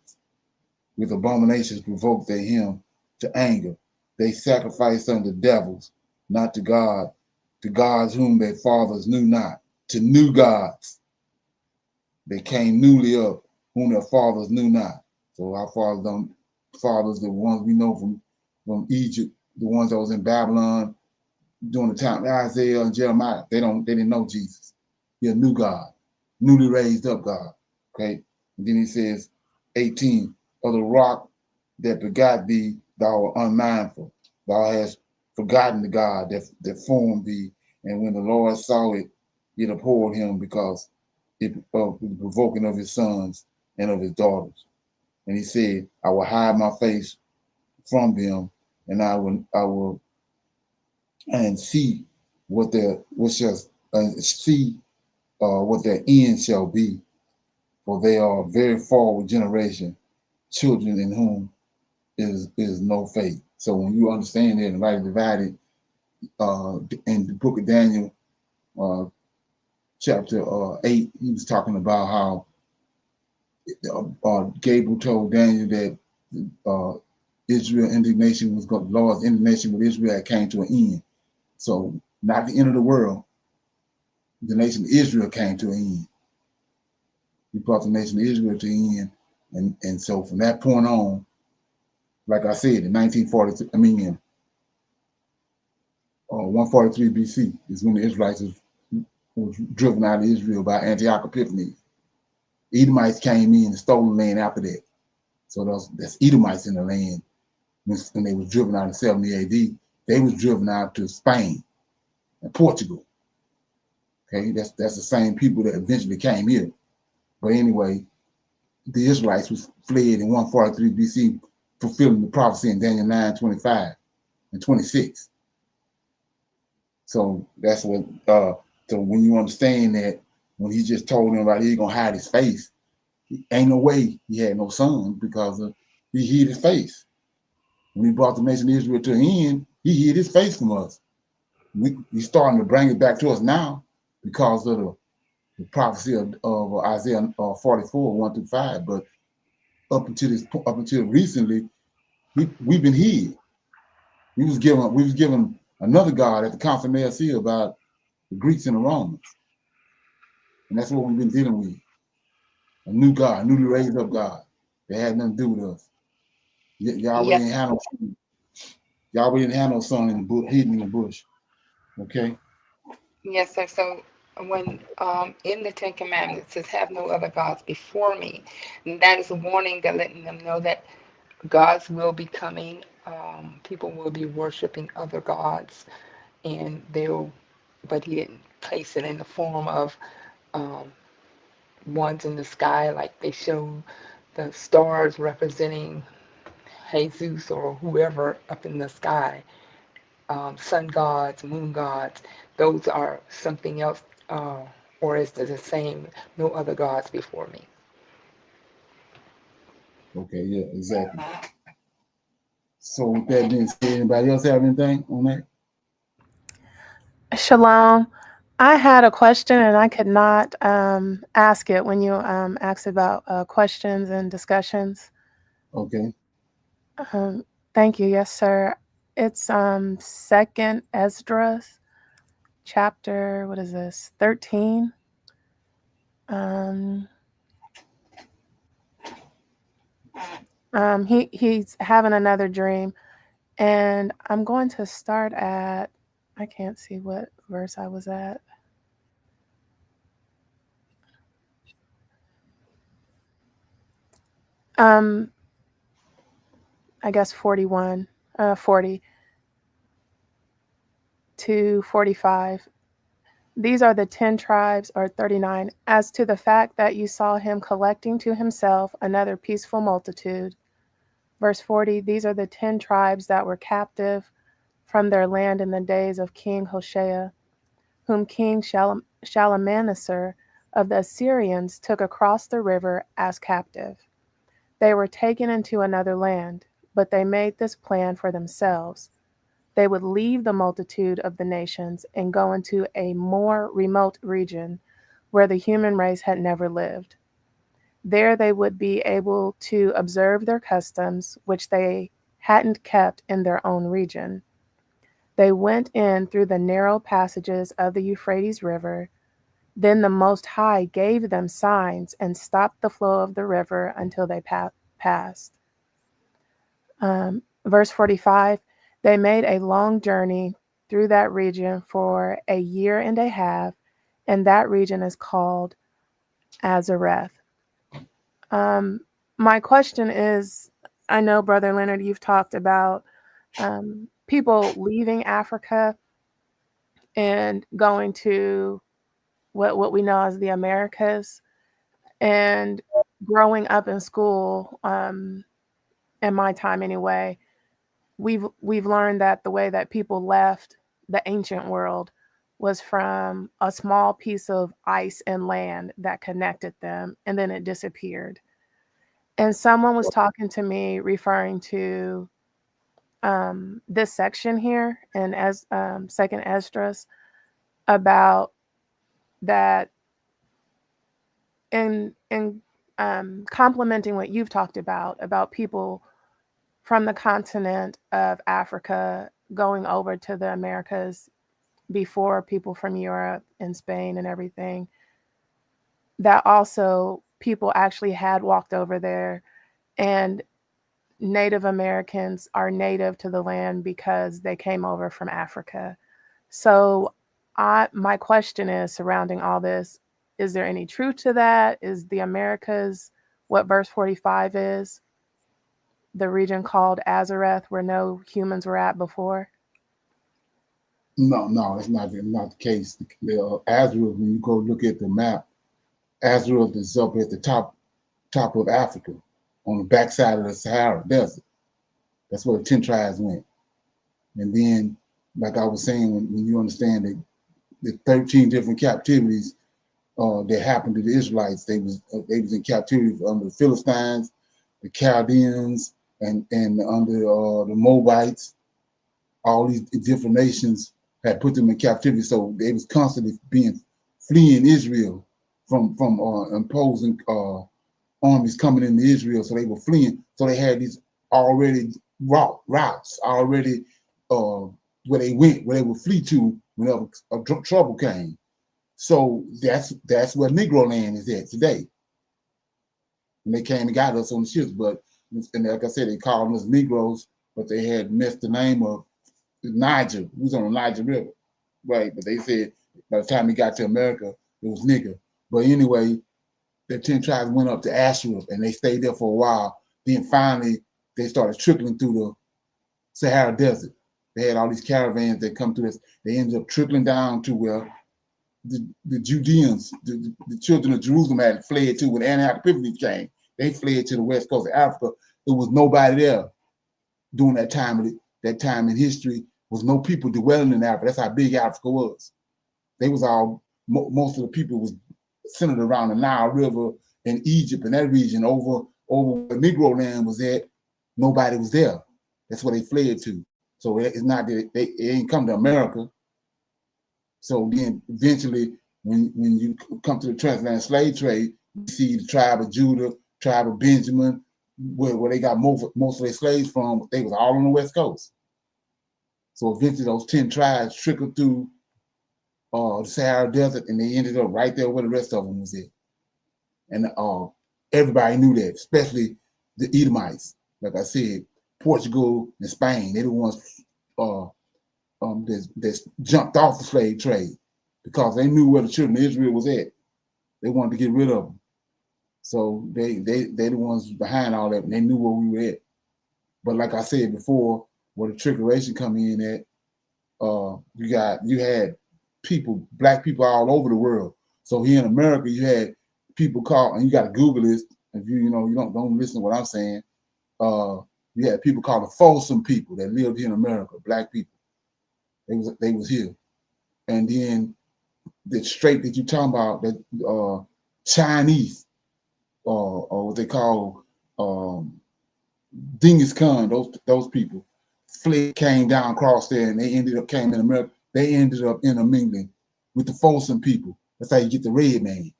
With abominations provoked they him to anger. They sacrificed unto devils, not to God, to gods whom their fathers knew not, to new gods. They came newly up, whom their fathers knew not. So our fathers, the ones we know from Egypt, the ones that was in Babylon during the time of Isaiah and Jeremiah, they didn't know Jesus. He's a new God, newly raised up God. Okay. And then he says, 18, of the rock that begot thee, thou art unmindful. Thou hast forgotten the God that formed thee. And when the Lord saw it, it abhorred him because of the provoking of his sons and of his daughters. And he said, I will hide my face from them, and I will and see what their what their end shall be, for they are a very forward generation, children in whom is no faith. So when you understand that and rightly divided, in the book of Daniel, chapter 8, he was talking about how Gabriel told Daniel that Israel indignation was going, Lord's indignation with Israel came to an end. So not the end of the world, the nation of Israel came to an end. He brought the nation of Israel to an end, and so from that point on, like I said, in 1942, 143 BC is when the Israelites was driven out of Israel by Antioch Epiphanes. Edomites came in and stole the land after that. So that's Edomites in the land. When they was driven out in 70 AD, they was driven out to Spain and Portugal. Okay, that's the same people that eventually came here. But anyway, the Israelites was fled in 143 BC, fulfilling the prophecy in Daniel 9:25 and 26. So that's what. So when you understand that, when he just told them about he's gonna hide his face, ain't no way he had no son because he hid his face. When he brought the nation of Israel to an end, he hid his face from us. He's starting to bring it back to us now because of the prophecy of Isaiah 44, 1-5. But up until recently, we've been hid. We was given another God at the Council of Nicaea about the Greeks and the Romans. And that's what we've been dealing with. A new God, a newly raised up God that had nothing to do with us. Yahweh Yes. didn't have no son. Yahweh didn't have no son in the bush, hidden in the bush. Okay? Yes, sir. So when in the Ten Commandments it says, "Have no other gods before me," and that is a warning that letting them know that gods will be coming. People will be worshiping other gods, and but he didn't place it in the form of um, ones in the sky, like they show the stars representing Jesus or whoever up in the sky. Sun gods, moon gods, those are something else, or is it the same? No other gods before me. Okay, yeah, exactly. So with that being said, anybody else have anything on that? Shalom. I had a question and I could not ask it when you asked about questions and discussions. Okay. Thank you. Yes, sir. It's Second Esdras, chapter, what is this, 13? He's having another dream, and I'm going to start at, I can't see what verse I was at. I guess 40 to 45. These are the 10 tribes, or 39, as to the fact that you saw him collecting to himself another peaceful multitude. Verse 40, these are the 10 tribes that were captive from their land in the days of King Hoshea, whom King Shalmaneser of the Assyrians took across the river as captive. They were taken into another land, but they made this plan for themselves. They would leave the multitude of the nations and go into a more remote region where the human race had never lived. There they would be able to observe their customs, which they hadn't kept in their own region. They went in through the narrow passages of the Euphrates River. Then the Most High gave them signs and stopped the flow of the river until they passed. Verse 45, they made a long journey through that region for a year and a half, and that region is called Azareth. My question is, I know, Brother Leonard, you've talked about people leaving Africa and going to what we know as the Americas, and growing up in school, in my time anyway, we've learned that the way that people left the ancient world was from a small piece of ice and land that connected them, and then it disappeared. And someone was talking to me referring to this section here in Second Esdras, about that, in complementing what you've talked about people from the continent of Africa going over to the Americas before people from Europe and Spain and everything, that also people actually had walked over there, and Native Americans are native to the land because they came over from Africa. So my question is surrounding all this, is there any truth to that? Is the Americas what verse 45 is? The region called Azareth where no humans were at before? No, that's not the case. Azareth, when you go look at the map, Azareth is up at the top of Africa, on the backside of the Sahara Desert. That's where the 10 tribes went. And then, like I was saying, when you understand that the 13 different captivities that happened to the Israelites, they was in captivity under the Philistines, the Chaldeans, and under the Moabites. All these different nations had put them in captivity, so they was constantly fleeing Israel from imposing armies coming into Israel. So they were fleeing. So they had these already routes already where they went, where they would flee to whenever trouble came. So that's where Negro land is at today. And they came and got us on the ships, but and like I said, they called us Negroes, but they had messed the name up. Niger, we was on the Niger River, right? But they said by the time we got to America, it was nigger. But anyway, the 10 tribes went up to Asherah and they stayed there for a while. Then finally, they started trickling through the Sahara Desert. They had all these caravans that come through this. They ended up trickling down to where the Judeans, the children of Jerusalem had fled to when Antioch Epiphanes came. They fled to the west coast of Africa. There was nobody there during that time. That time in history was no people dwelling in Africa. That's how big Africa was. They was all, most of the people was centered around the Nile River in Egypt and that region. Over where Negro land was at, nobody was there. That's where they fled to. So it's not that they ain't come to America. So then eventually, when you come to the transatlantic slave trade, you see the tribe of Judah, tribe of Benjamin, where they got most of their slaves from. They was all on the West Coast. So eventually those 10 tribes trickled through the Sahara Desert, and they ended up right there where the rest of them was at. And everybody knew that, especially the Edomites. Like I said, Portugal and Spain, they the ones that jumped off the slave trade because they knew where the children of Israel was at. They wanted to get rid of them. So they the ones behind all that, and they knew where we were at. But like I said before, where the trickeration come in at, you had people, black people all over the world. So here in America, you had people called, and you got to Google this. If you don't listen to what I'm saying. You had people called the Folsom people that lived here in America, black people. They was here, and then the strait that you're talking about, that Chinese, or what they call Genghis Khan, those people fled, came down across there, and they ended up came in America. They ended up intermingling with the Folsom people. That's how you get the red man.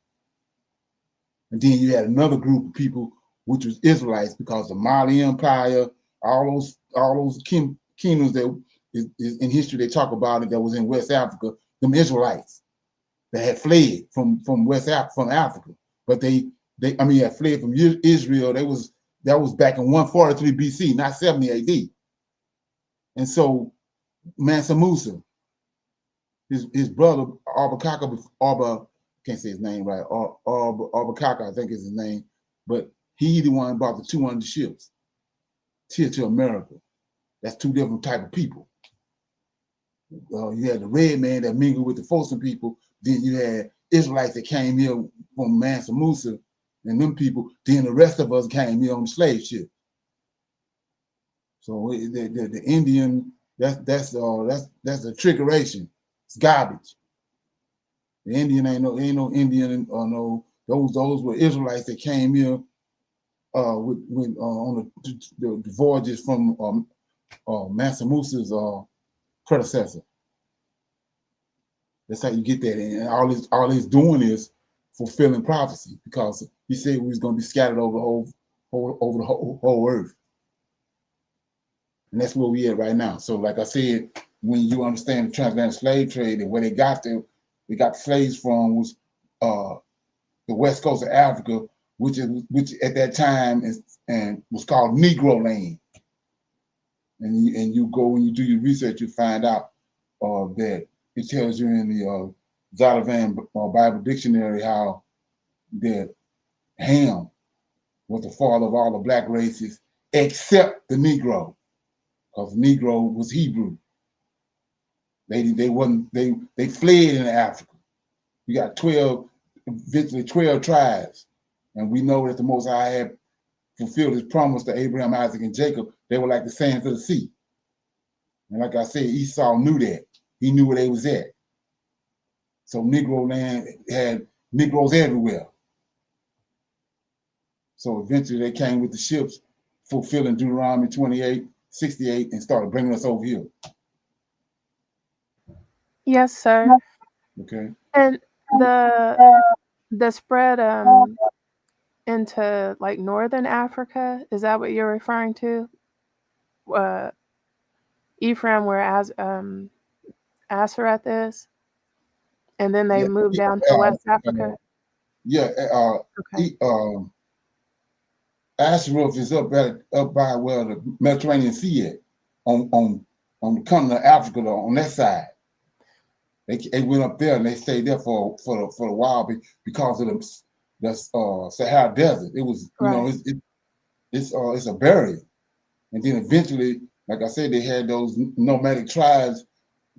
And then you had another group of people, which was Israelites, because the Mali Empire, all those kingdoms that is in history they talk about it, that was in West Africa, them Israelites that had fled from Africa, but they had fled from Israel. That was back in 143 BC, not 70 AD. And so Mansa Musa, his brother can't say his name right, Arbakaka, I think is his name, but he the one bought the 200 ships here to America. That's two different type of people. You had the red man that mingled with the Folsom people. Then you had Israelites that came here from Mansa Musa and them people. Then the rest of us came here on the slave ship. So the Indian, that's a trickeration. It's garbage. The Indian ain't no Indian or no, those were Israelites that came here on the voyages from Mansa Musa's predecessor. That's how you get that. And all he's doing is fulfilling prophecy, because he said we was going to be scattered over the whole earth. And that's where we at right now. So like I said, when you understand the transatlantic slave trade and where they got slaves from was the west coast of Africa, which at that time was called Negro land. And you go and you do your research, you find out that it tells you in the Zalavan Bible Dictionary how that Ham was the father of all the black races except the Negro, because Negro was Hebrew. They fled into Africa. We got 12 tribes, and we know that the Most High had fulfilled his promise to Abraham, Isaac, and Jacob. They were like the sands of the sea. And like I said, Esau knew that. He knew where they was at. So Negro land had Negroes everywhere. So eventually they came with the ships, fulfilling Deuteronomy 28:68, and started bringing us over here. Yes, sir. Okay. And the spread into like northern Africa, is that what you're referring to? Ephraim, where Ashereth is, and then they moved down to West Africa. Okay. Ashereth is up by where the Mediterranean Sea at, on the continent of Africa, on that side. They went up there and they stayed there for a while because of the Sahara Desert. It was, you know, it's a barrier. And then eventually, like I said, they had those nomadic tribes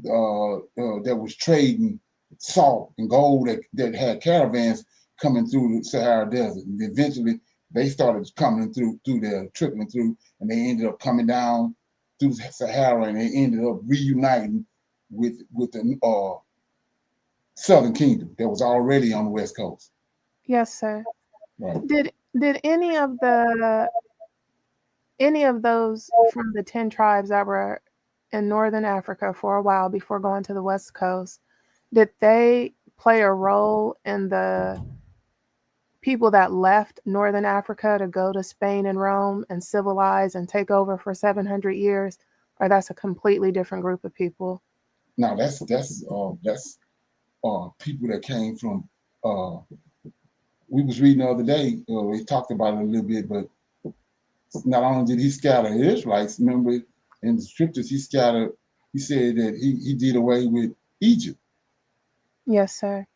that was trading salt and gold that had caravans coming through the Sahara Desert. And eventually they started coming through there, trickling through, and they ended up coming down through the Sahara, and they ended up reuniting with the Southern Kingdom that was already on the West Coast. Yes, sir. Right. Did any of those from the 10 tribes that were in northern Africa for a while before going to the West Coast, did they play a role in the people that left northern Africa to go to Spain and Rome and civilize and take over for 700 years? Or that's a completely different group of people? No, that's people that came from, we was reading the other day, we talked about it a little bit, but not only did he scatter Israelites, remember in the scriptures, he said that he did away with Egypt. Yes, sir.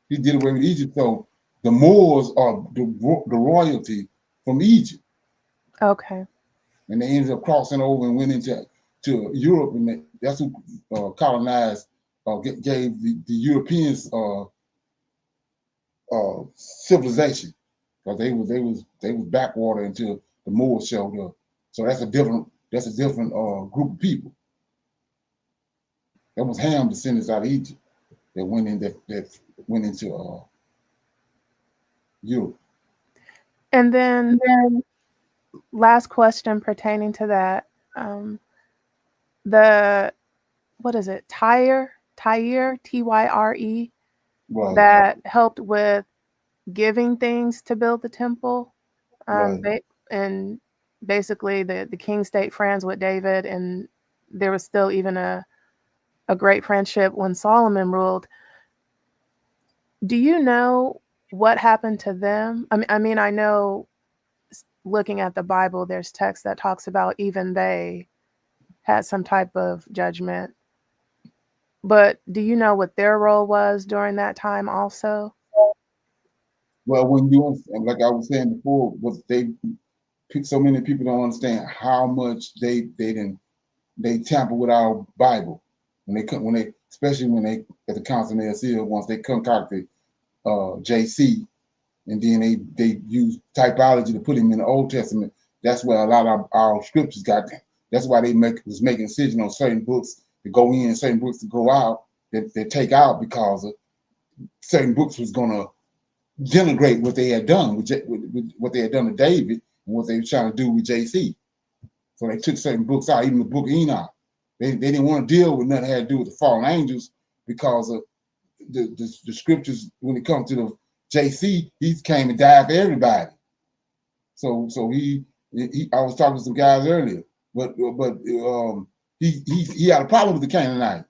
He did away with Egypt. So the Moors are the royalty from Egypt. Okay. And they ended up crossing over and went into Europe, and that's who colonized, gave the Europeans civilization, because they was backwater until the Moors showed up. So that's a different group of people. That was Ham descendants out of Egypt that went into Europe. And then last question pertaining to that, what is it? Tyre, Tyre, right. That helped with giving things to build the temple. Right. And basically the king stayed friends with David, and there was still even a great friendship when Solomon ruled. Do you know what happened to them? I mean, I know looking at the Bible, there's text that talks about even they had some type of judgment. But do you know what their role was during that time also? Well, like I was saying before, so many people don't understand how much they tamper with our Bible especially when they at the Council of Nicaea, once they concocted JC, and then they use typology to put him in the Old Testament. That's where a lot of our scriptures got. That's why they was making decisions on certain books to go in and certain books to go out, that they take out, because of certain books was gonna denigrate what they had done with what they had done to David and what they were trying to do with JC. So they took certain books out, even the book of Enoch. They didn't want to deal with nothing that had to do with the fallen angels, because of the scriptures. When it comes to the JC, he came and died for everybody. So he I was talking to some guys earlier, but he had a problem with the Canaanite.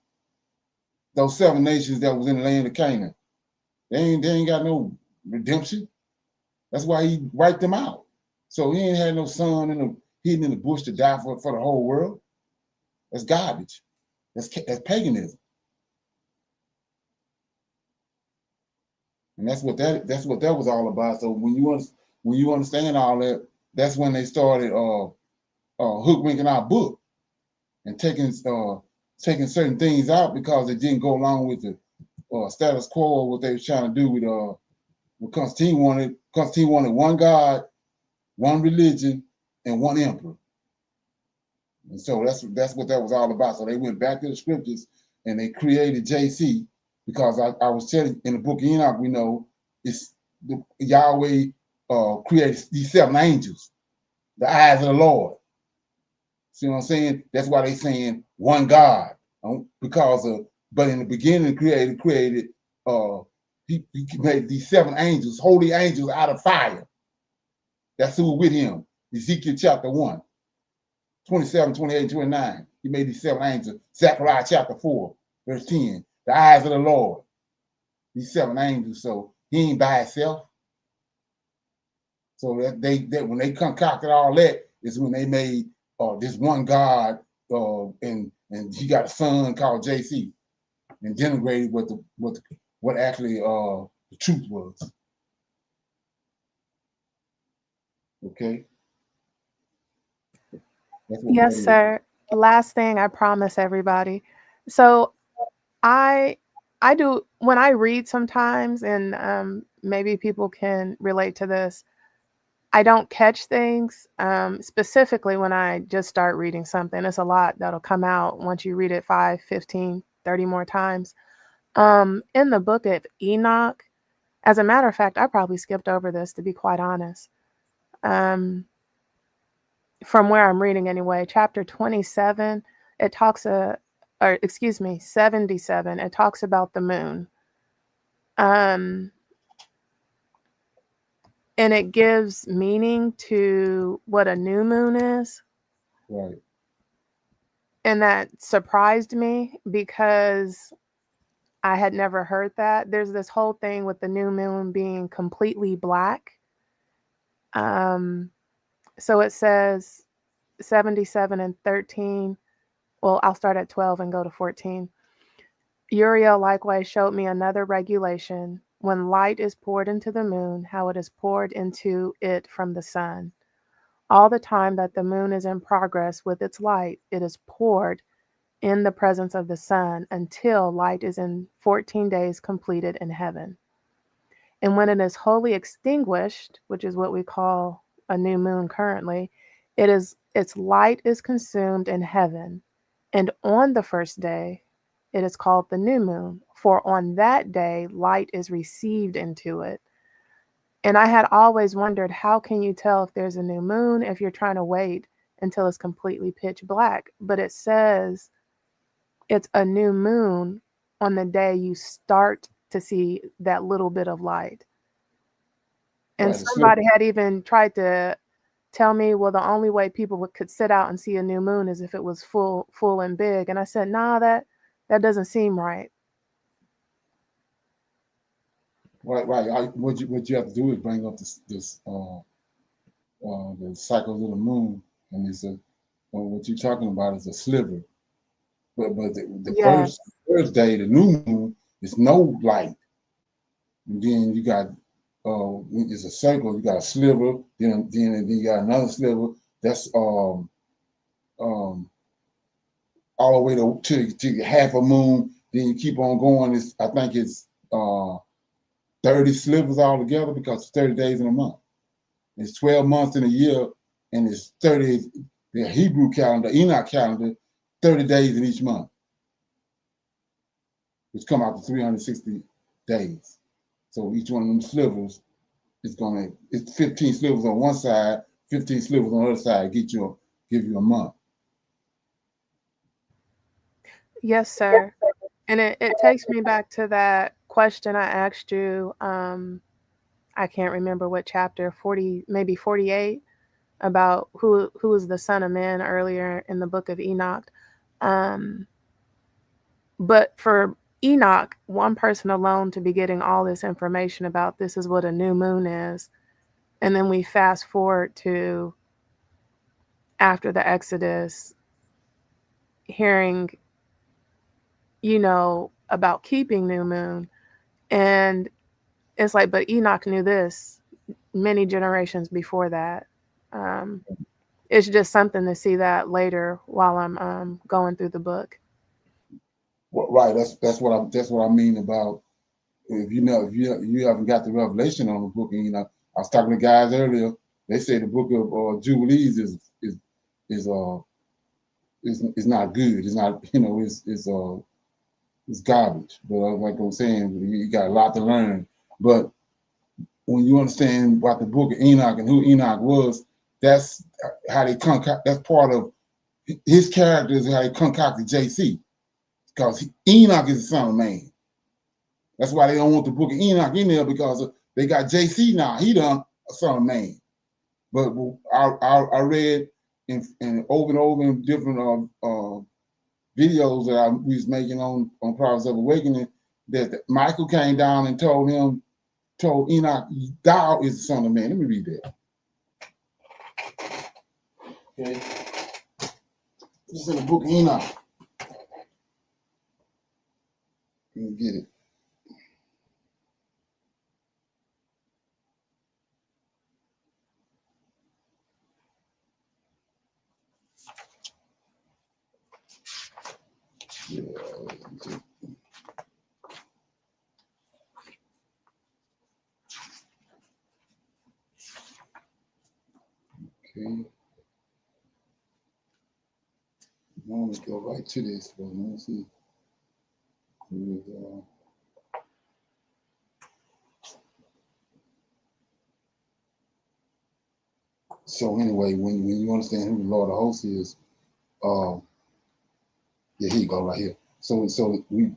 Those 7 nations that was in the land of Canaan, they ain't got no redemption. That's why he wiped them out. So he ain't had no son hidden in the bush to die for the whole world. That's garbage. That's paganism. And that's what that was all about. So when you understand all that, that's when they started hoodwinking our book and taking certain things out because it didn't go along with the status quo of what they were trying to do with what Constantine wanted. Constantine wanted one God, one religion, and one emperor. And so that's what that was all about. So they went back to the scriptures and they created JC because I was telling in the book of Enoch, we know it's Yahweh created these 7 angels, the eyes of the Lord. See what I'm saying? That's why they saying one God, but in the beginning created he made these 7 angels, holy angels out of fire. That's who with him. Ezekiel chapter 1, 27, 28, 29. He made these 7 angels. Zechariah chapter 4, verse 10. The eyes of the Lord. These 7 angels. So he ain't by himself. So that when they concocted all that is when they made this one God, and he got a son called JC, and denigrated what actually the truth was. Okay. Yes, sir. Last thing, I promise everybody. So I do when I read sometimes, and maybe people can relate to this. I don't catch things, specifically when I just start reading something. It's a lot that'll come out once you read it 5, 15, 30 more times. In the book of Enoch, as a matter of fact, I probably skipped over this, to be quite honest. From where I'm reading anyway, chapter 27, it talks, 77, it talks about the moon. And it gives meaning to what a new moon is. Right. And that surprised me because I had never heard that. There's this whole thing with the new moon being completely black. So it says 77 and 13. Well, I'll start at 12 and go to 14. Uriel likewise showed me another regulation. When light is poured into the moon, how it is poured into it from the sun. All the time that the moon is in progress with its light, it is poured in the presence of the sun until light is in 14 days completed in heaven. And when it is wholly extinguished, which is what we call a new moon currently, its light is consumed in heaven. And on the first day, it is called the new moon, for on that day light is received into it. And I had always wondered, how can you tell if there's a new moon if you're trying to wait until it's completely pitch black? But it says it's a new moon on the day you start to see that little bit of light. And Right, somebody had even tried to tell me, well, the only way people could sit out and see a new moon is if it was full and big. And I said, nah, that doesn't seem right. Right. What you have to do is bring up the cycles of the moon, and it's what you're talking about is a sliver. But the Yes. first day, the new moon, is no light. And then you got it's a circle. You got a sliver. Then you got another sliver. That's all the way to half a moon. Then you keep on going. I think it's 30 slivers altogether because it's 30 days in a month. It's 12 months in a year, and it's 30. The Hebrew calendar, Enoch calendar, 30 days in each month, which come out to 360 days. So each one of them slivers it's 15 slivers on one side, 15 slivers on the other side, give you a month. Yes, sir. And it takes me back to that question I asked you. I can't remember what chapter, 40, maybe 48, about who is the son of man earlier in the book of Enoch. But for Enoch, one person alone to be getting all this information about this is what a new moon is. And then we fast forward to after the Exodus, hearing, about keeping new moon. And it's like, but Enoch knew this many generations before that. It's just something to see that later while I'm going through the book. Well, right. That's what I mean about if you haven't got the revelation on the book of Enoch. I was talking to guys earlier. They say the book of Jubilees is not good. It's not, it's garbage. But like I'm saying, you got a lot to learn. But when you understand about the book of Enoch and who Enoch was, that's how they concoct. That's part of his character is how they concocted JC, because Enoch is the son of man. That's why they don't want the book of Enoch in there, because they got JC now. He done a son of man. But I read and over in different videos that we was making on Prophets of Awakening, that Michael came down and told Enoch, thou is the son of man. Let me read that. Okay. This is in the book of Enoch. Let me get it. Yeah. Okay. I want to go right to this one. Let's see. So anyway, when you understand who the Lord of Hosts is, yeah, here you go right here. So I'm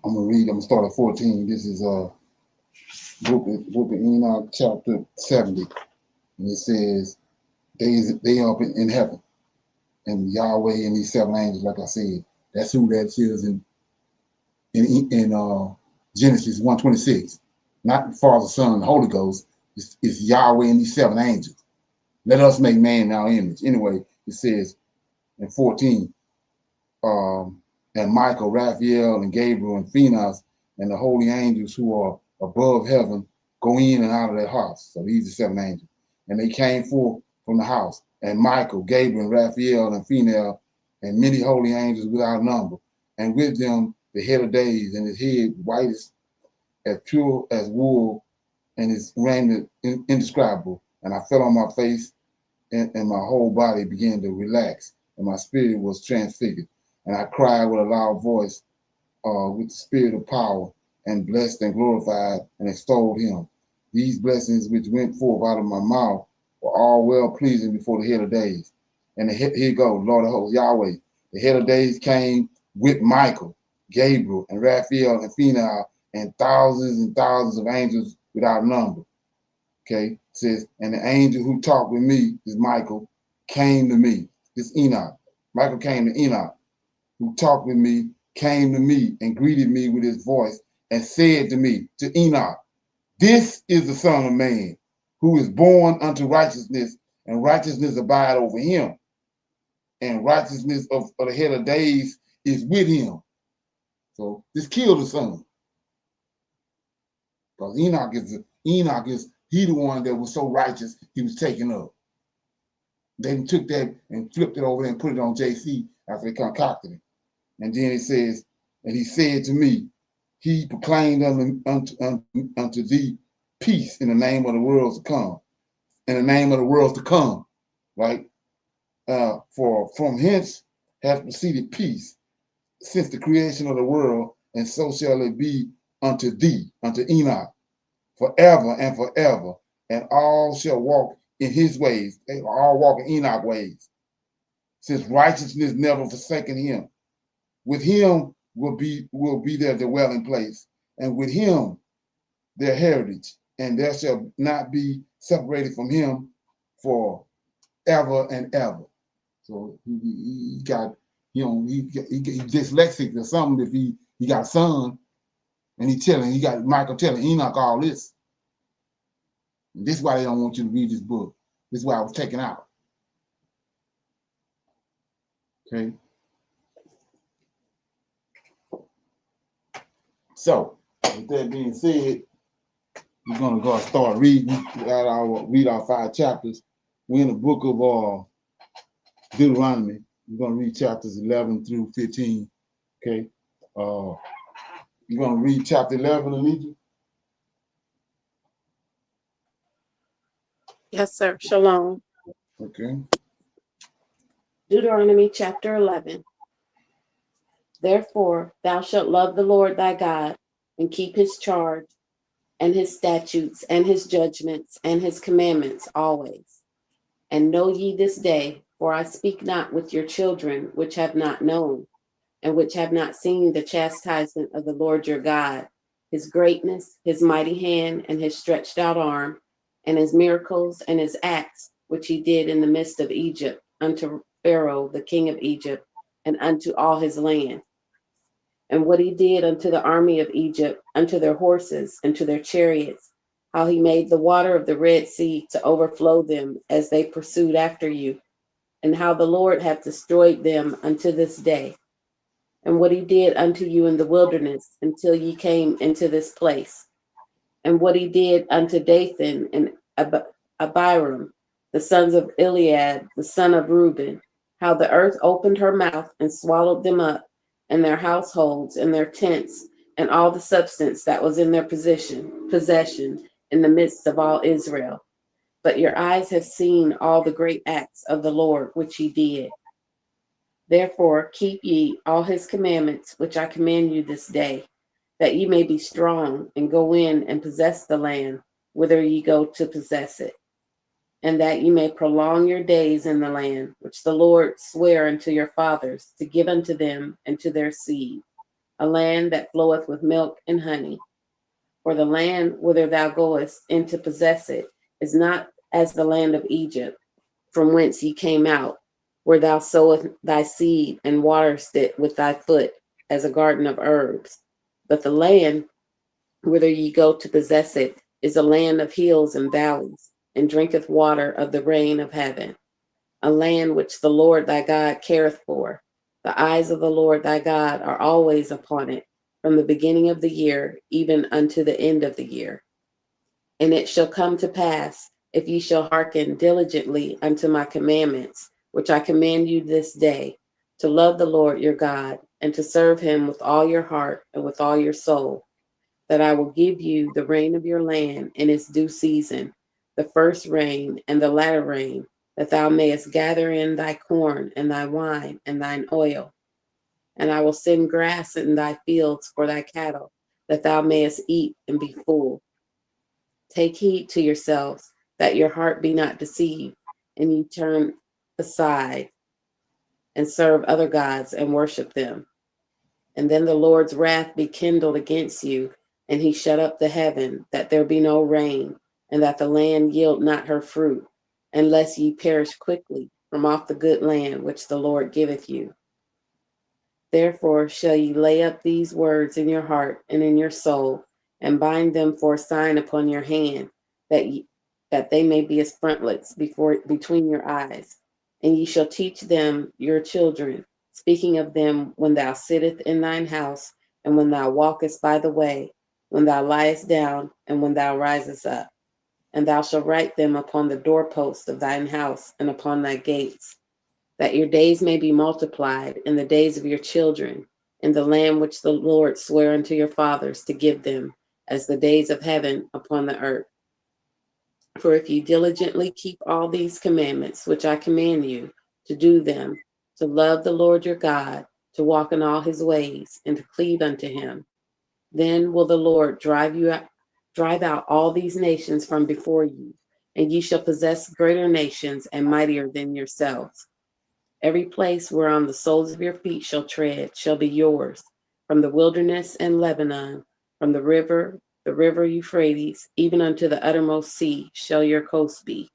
gonna read. I'm gonna start at 14. This is book of Enoch chapter 70, and it says they up in heaven, and Yahweh and these seven angels. Like I said, that's who that is in Genesis 1:26. Not the Father, Son, and the Holy Ghost. It's Yahweh and these seven angels. Let us make man in our image. Anyway, it says in 14, and Michael, Raphael, and Gabriel, and Phoenix, and the holy angels who are above heaven go in and out of their hearts. So these are seven angels. And they came forth from the house. And Michael, Gabriel, and Raphael, and Phoenix, and many holy angels without number. And with them the head of days, and his head white as pure as wool, and his raiment indescribable. And I fell on my face, and my whole body began to relax, and my spirit was transfigured. And I cried with a loud voice, with the spirit of power, and blessed and glorified and extolled him. These blessings which went forth out of my mouth were all well pleasing before the head of days. And here you go, Lord of hosts, Yahweh. The head of days came with Michael, Gabriel, and Raphael, and Phoenix, and thousands of angels without number. Okay, it says, and the angel who talked with me, is Michael, came to me. This Enoch. Michael came to Enoch, who talked with me, came to me and greeted me with his voice and said to me, to Enoch, this is the Son of Man, who is born unto righteousness, and righteousness abide over him. And righteousness of the head of days is with him. So this killed the son. Because Enoch is he the one that was so righteous, he was taken up. They took that and flipped it over there and put it on JC after they concocted it. And then it says, and he said to me, he proclaimed unto thee peace in the name of the worlds to come. In the name of the worlds to come, right? For from hence hath proceeded peace since the creation of the world, and so shall it be unto thee, unto Enoch, forever and forever, and all shall walk in his ways. They all walk in Enoch ways, since righteousness never forsaken him. With him will be their dwelling place, and with him their heritage, and there shall not be separated from him for ever and ever. So he got, he dyslexic or something if he got a son, and he got Michael telling Enoch all this. And this is why they don't want you to read this book. This is why I was taken out. Okay. So with that being said, We're gonna go start reading. Read our 5 chapters. We're in the book of Deuteronomy. We're gonna read chapters 11 through 15. Okay. You're gonna read chapter 11, Alicia? Yes, sir. Shalom. Okay. Deuteronomy chapter 11. Therefore, thou shalt love the Lord thy God and keep his charge and his statutes and his judgments and his commandments always. And know ye this day, for I speak not with your children which have not known and which have not seen the chastisement of the Lord your God, his greatness, his mighty hand, and his stretched out arm, and his miracles and his acts, which he did in the midst of Egypt, unto Pharaoh, the king of Egypt, and unto all his land. And what he did unto the army of Egypt, unto their horses, and to their chariots, how he made the water of the Red Sea to overflow them as they pursued after you, and how the Lord hath destroyed them unto this day. And what he did unto you in the wilderness until ye came into this place, and what he did unto Dathan and Abiram, the sons of Eliad, the son of Reuben, how the earth opened her mouth and swallowed them up, and their households and their tents, and all the substance that was in their possession in the midst of all Israel. But your eyes have seen all the great acts of the Lord which he did. Therefore keep ye all his commandments which I command you this day, that ye may be strong and go in and possess the land whither ye go to possess it, and that ye may prolong your days in the land which the Lord sware unto your fathers to give unto them and to their seed, a land that floweth with milk and honey. For the land whither thou goest in to possess it is not as the land of Egypt, from whence ye came out, where thou sowest thy seed and waterest it with thy foot as a garden of herbs. But the land whither ye go to possess it is a land of hills and valleys, and drinketh water of the rain of heaven, a land which the Lord thy God careth for. The eyes of the Lord thy God are always upon it, from the beginning of the year even unto the end of the year. And it shall come to pass, if ye shall hearken diligently unto my commandments, which I command you this day, to love the Lord your God, and to serve him with all your heart and with all your soul, that I will give you the rain of your land in its due season, the first rain and the latter rain, that thou mayest gather in thy corn and thy wine and thine oil. And I will send grass in thy fields for thy cattle, that thou mayest eat and be full. Take heed to yourselves, that your heart be not deceived, and ye turn aside and serve other gods and worship them. And then the Lord's wrath be kindled against you, and he shut up the heaven, that there be no rain, and that the land yield not her fruit, unless ye perish quickly from off the good land which the Lord giveth you. Therefore shall ye lay up these words in your heart and in your soul, and bind them for a sign upon your hand, that they may be as frontlets between your eyes. And ye shall teach them your children, speaking of them when thou sittest in thine house, and when thou walkest by the way, when thou liest down, and when thou risest up. And thou shalt write them upon the doorposts of thine house and upon thy gates, that your days may be multiplied in the days of your children, in the land which the Lord sware unto your fathers to give them, as the days of heaven upon the earth. For if you diligently keep all these commandments which I command you, to do them, to love the Lord your God, to walk in all his ways, and to cleave unto him, then will the Lord drive out all these nations from before you, and ye shall possess greater nations and mightier than yourselves. Every place whereon the soles of your feet shall tread shall be yours, from the wilderness and Lebanon, from the river Euphrates, even unto the uttermost sea shall your coast be.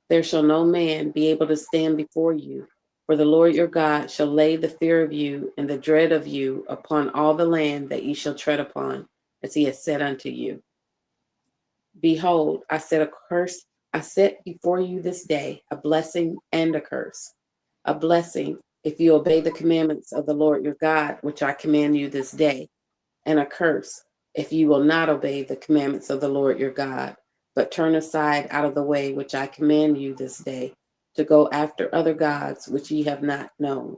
There shall no man be able to stand before you, for the Lord your God shall lay the fear of you and the dread of you upon all the land that ye shall tread upon, as he has said unto you. Behold, I set before you this day a blessing and a curse. A blessing, if you obey the commandments of the Lord your God, which I command you this day, and a curse, if you will not obey the commandments of the Lord your God, but turn aside out of the way which I command you this day, to go after other gods which ye have not known.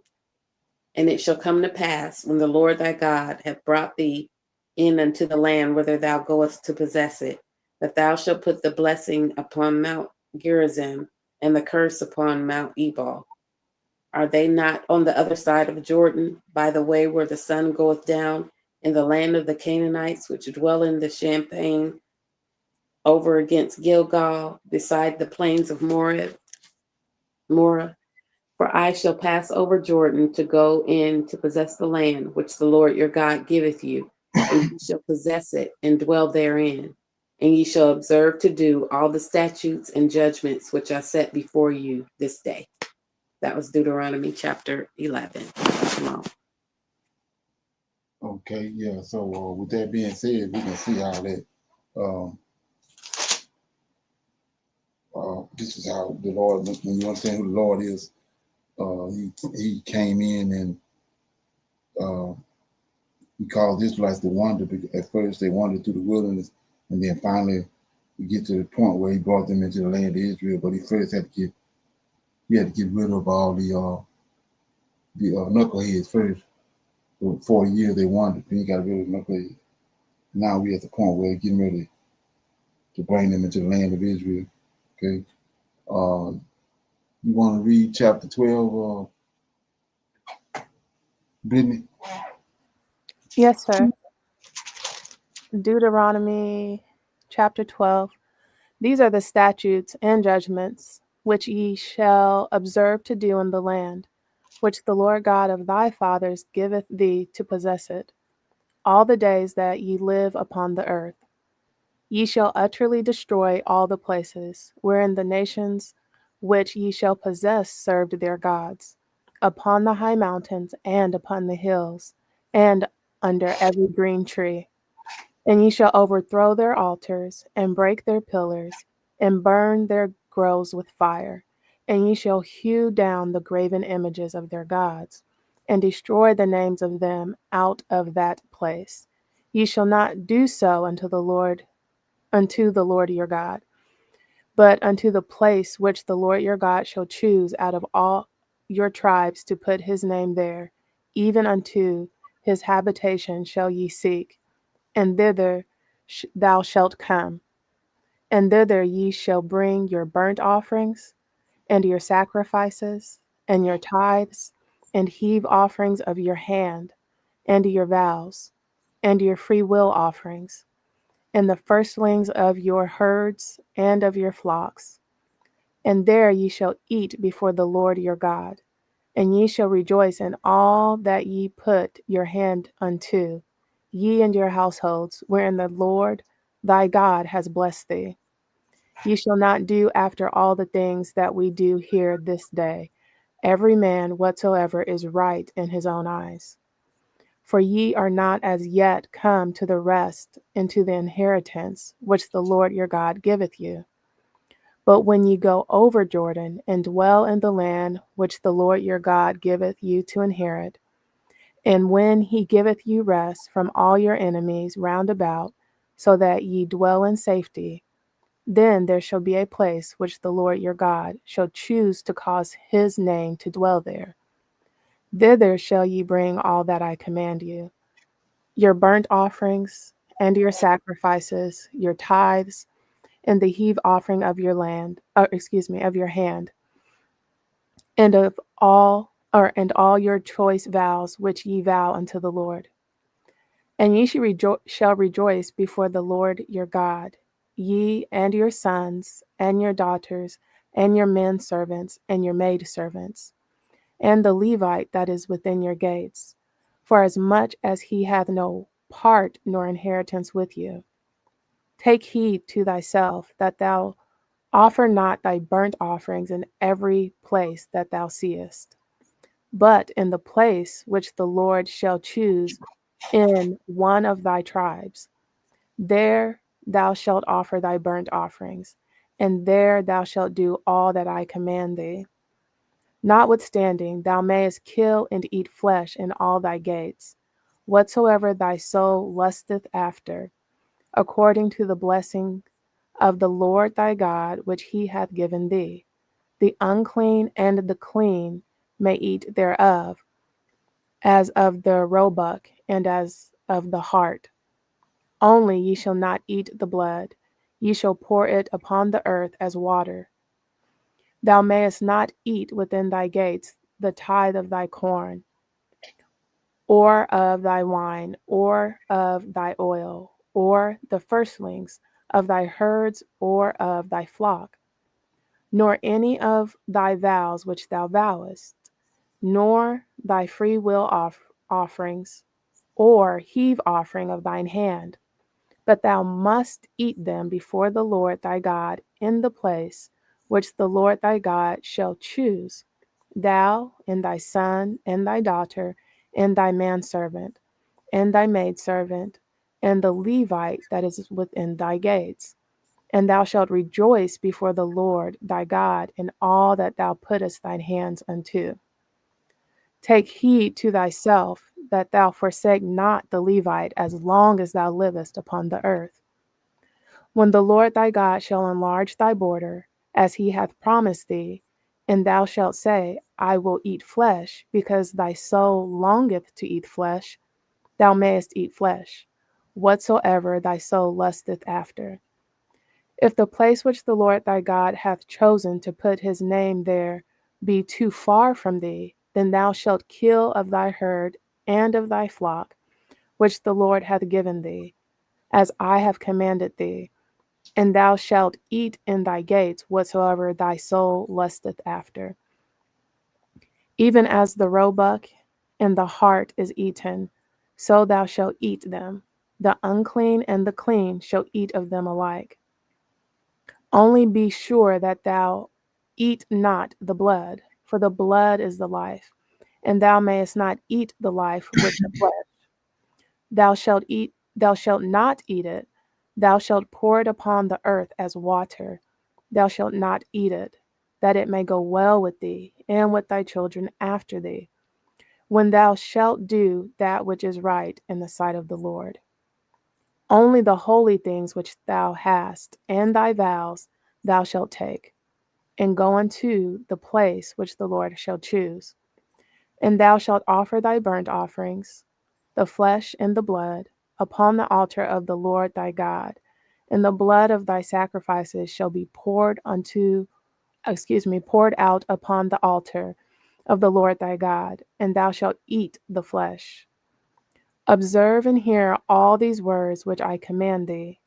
And it shall come to pass, when the Lord thy God hath brought thee in unto the land whither thou goest to possess it, that thou shalt put the blessing upon Mount Gerizim and the curse upon Mount Ebal. Are they not on the other side of Jordan, by the way where the sun goeth down, in the land of the Canaanites, which dwell in the Champaign, over against Gilgal, beside the plains of Morah? For I shall pass over Jordan to go in to possess the land which the Lord your God giveth you, and ye shall possess it and dwell therein. And ye shall observe to do all the statutes and judgments which I set before you this day. That was Deuteronomy chapter 11. Shalom. Okay, yeah. So with that being said, we can see how that um, this is how the Lord, when you understand who the Lord is, he came in and he caused the Israelites to wander. At first, they wandered through the wilderness, and then finally, we get to the point where he brought them into the land of Israel. But he first had to get rid of all the knuckleheads first. For 40 years they wandered, then he got rid of the knuckleheads. Now we at the point where he's getting ready to bring them into the land of Israel. Okay. You want to read chapter 12, Brittany? Yes, sir. Deuteronomy chapter 12. These are the statutes and judgments which ye shall observe to do in the land, which the Lord God of thy fathers giveth thee to possess it, all the days that ye live upon the earth. Ye shall utterly destroy all the places wherein the nations which ye shall possess served their gods, upon the high mountains and upon the hills, and under every green tree. And ye shall overthrow their altars, and break their pillars, and burn their groves with fire. And ye shall hew down the graven images of their gods, and destroy the names of them out of that place. Ye shall not do so unto the Lord your God, but unto the place which the Lord your God shall choose out of all your tribes to put his name there, even unto his habitation shall ye seek, and thither thou shalt come, and thither ye shall bring your burnt offerings, and your sacrifices, and your tithes, and heave offerings of your hand, and your vows, and your free will offerings, and the firstlings of your herds and of your flocks. And there ye shall eat before the Lord your God, and ye shall rejoice in all that ye put your hand unto, ye and your households, wherein the Lord thy God has blessed thee. Ye shall not do after all the things that we do here this day, every man whatsoever is right in his own eyes. For ye are not as yet come to the rest into the inheritance which the Lord your God giveth you. But when ye go over Jordan, and dwell in the land which the Lord your God giveth you to inherit, and when he giveth you rest from all your enemies round about, so that ye dwell in safety, then there shall be a place which the Lord your God shall choose to cause his name to dwell there. Thither shall ye bring all that I command you, your burnt offerings, and your sacrifices, your tithes, and the heave offering of your of your hand, and and all your choice vows which ye vow unto the Lord. And ye shall rejoice before the Lord your God, ye and your sons, and your daughters, and your men servants, and your maid servants, and the Levite that is within your gates, for as much as he hath no part nor inheritance with you. Take heed to thyself that thou offer not thy burnt offerings in every place that thou seest, but in the place which the Lord shall choose in one of thy tribes. There thou shalt offer thy burnt offerings, and there thou shalt do all that I command thee. Notwithstanding, thou mayest kill and eat flesh in all thy gates. whatsoever thy soul lusteth after, according to the blessing of the Lord thy God, which he hath given thee. The unclean and the clean may eat thereof, as of the roebuck and as of the hart. Only ye shall not eat the blood, ye shall pour it upon the earth as water. Thou mayest not eat within thy gates the tithe of thy corn, or of thy wine, or of thy oil, or the firstlings of thy herds, or of thy flock, nor any of thy vows which thou vowest, nor thy free will offerings, or heave offering of thine hand. But thou must eat them before the Lord thy God in the place which the Lord thy God shall choose, thou and thy son and thy daughter and thy manservant and thy maidservant and the Levite that is within thy gates. And thou shalt rejoice before the Lord thy God in all that thou puttest thine hands unto. Take heed to thyself that thou forsake not the Levite as long as thou livest upon the earth. When the Lord thy God shall enlarge thy border, as he hath promised thee, and thou shalt say, I will eat flesh, because thy soul longeth to eat flesh, thou mayest eat flesh, whatsoever thy soul lusteth after. If the place which the Lord thy God hath chosen to put his name there be too far from thee, then thou shalt kill of thy herd and of thy flock, which the Lord hath given thee, as I have commanded thee, and thou shalt eat in thy gates whatsoever thy soul lusteth after. Even as the roebuck and the hart is eaten, so thou shalt eat them. The unclean and the clean shall eat of them alike. Only be sure that thou eat not the blood, for the blood is the life, and thou mayest not eat the life with the flesh. Thou shalt not eat it. Thou shalt pour it upon the earth as water. Thou shalt not eat it, that it may go well with thee and with thy children after thee, when thou shalt do that which is right in the sight of the Lord. Only the holy things which thou hast and thy vows thou shalt take, and go unto the place which the Lord shall choose. And thou shalt offer thy burnt offerings, the flesh and the blood, upon the altar of the Lord thy God, and the blood of thy sacrifices shall be poured out upon the altar of the Lord thy God, and thou shalt eat the flesh. Observe and hear all these words which I command thee,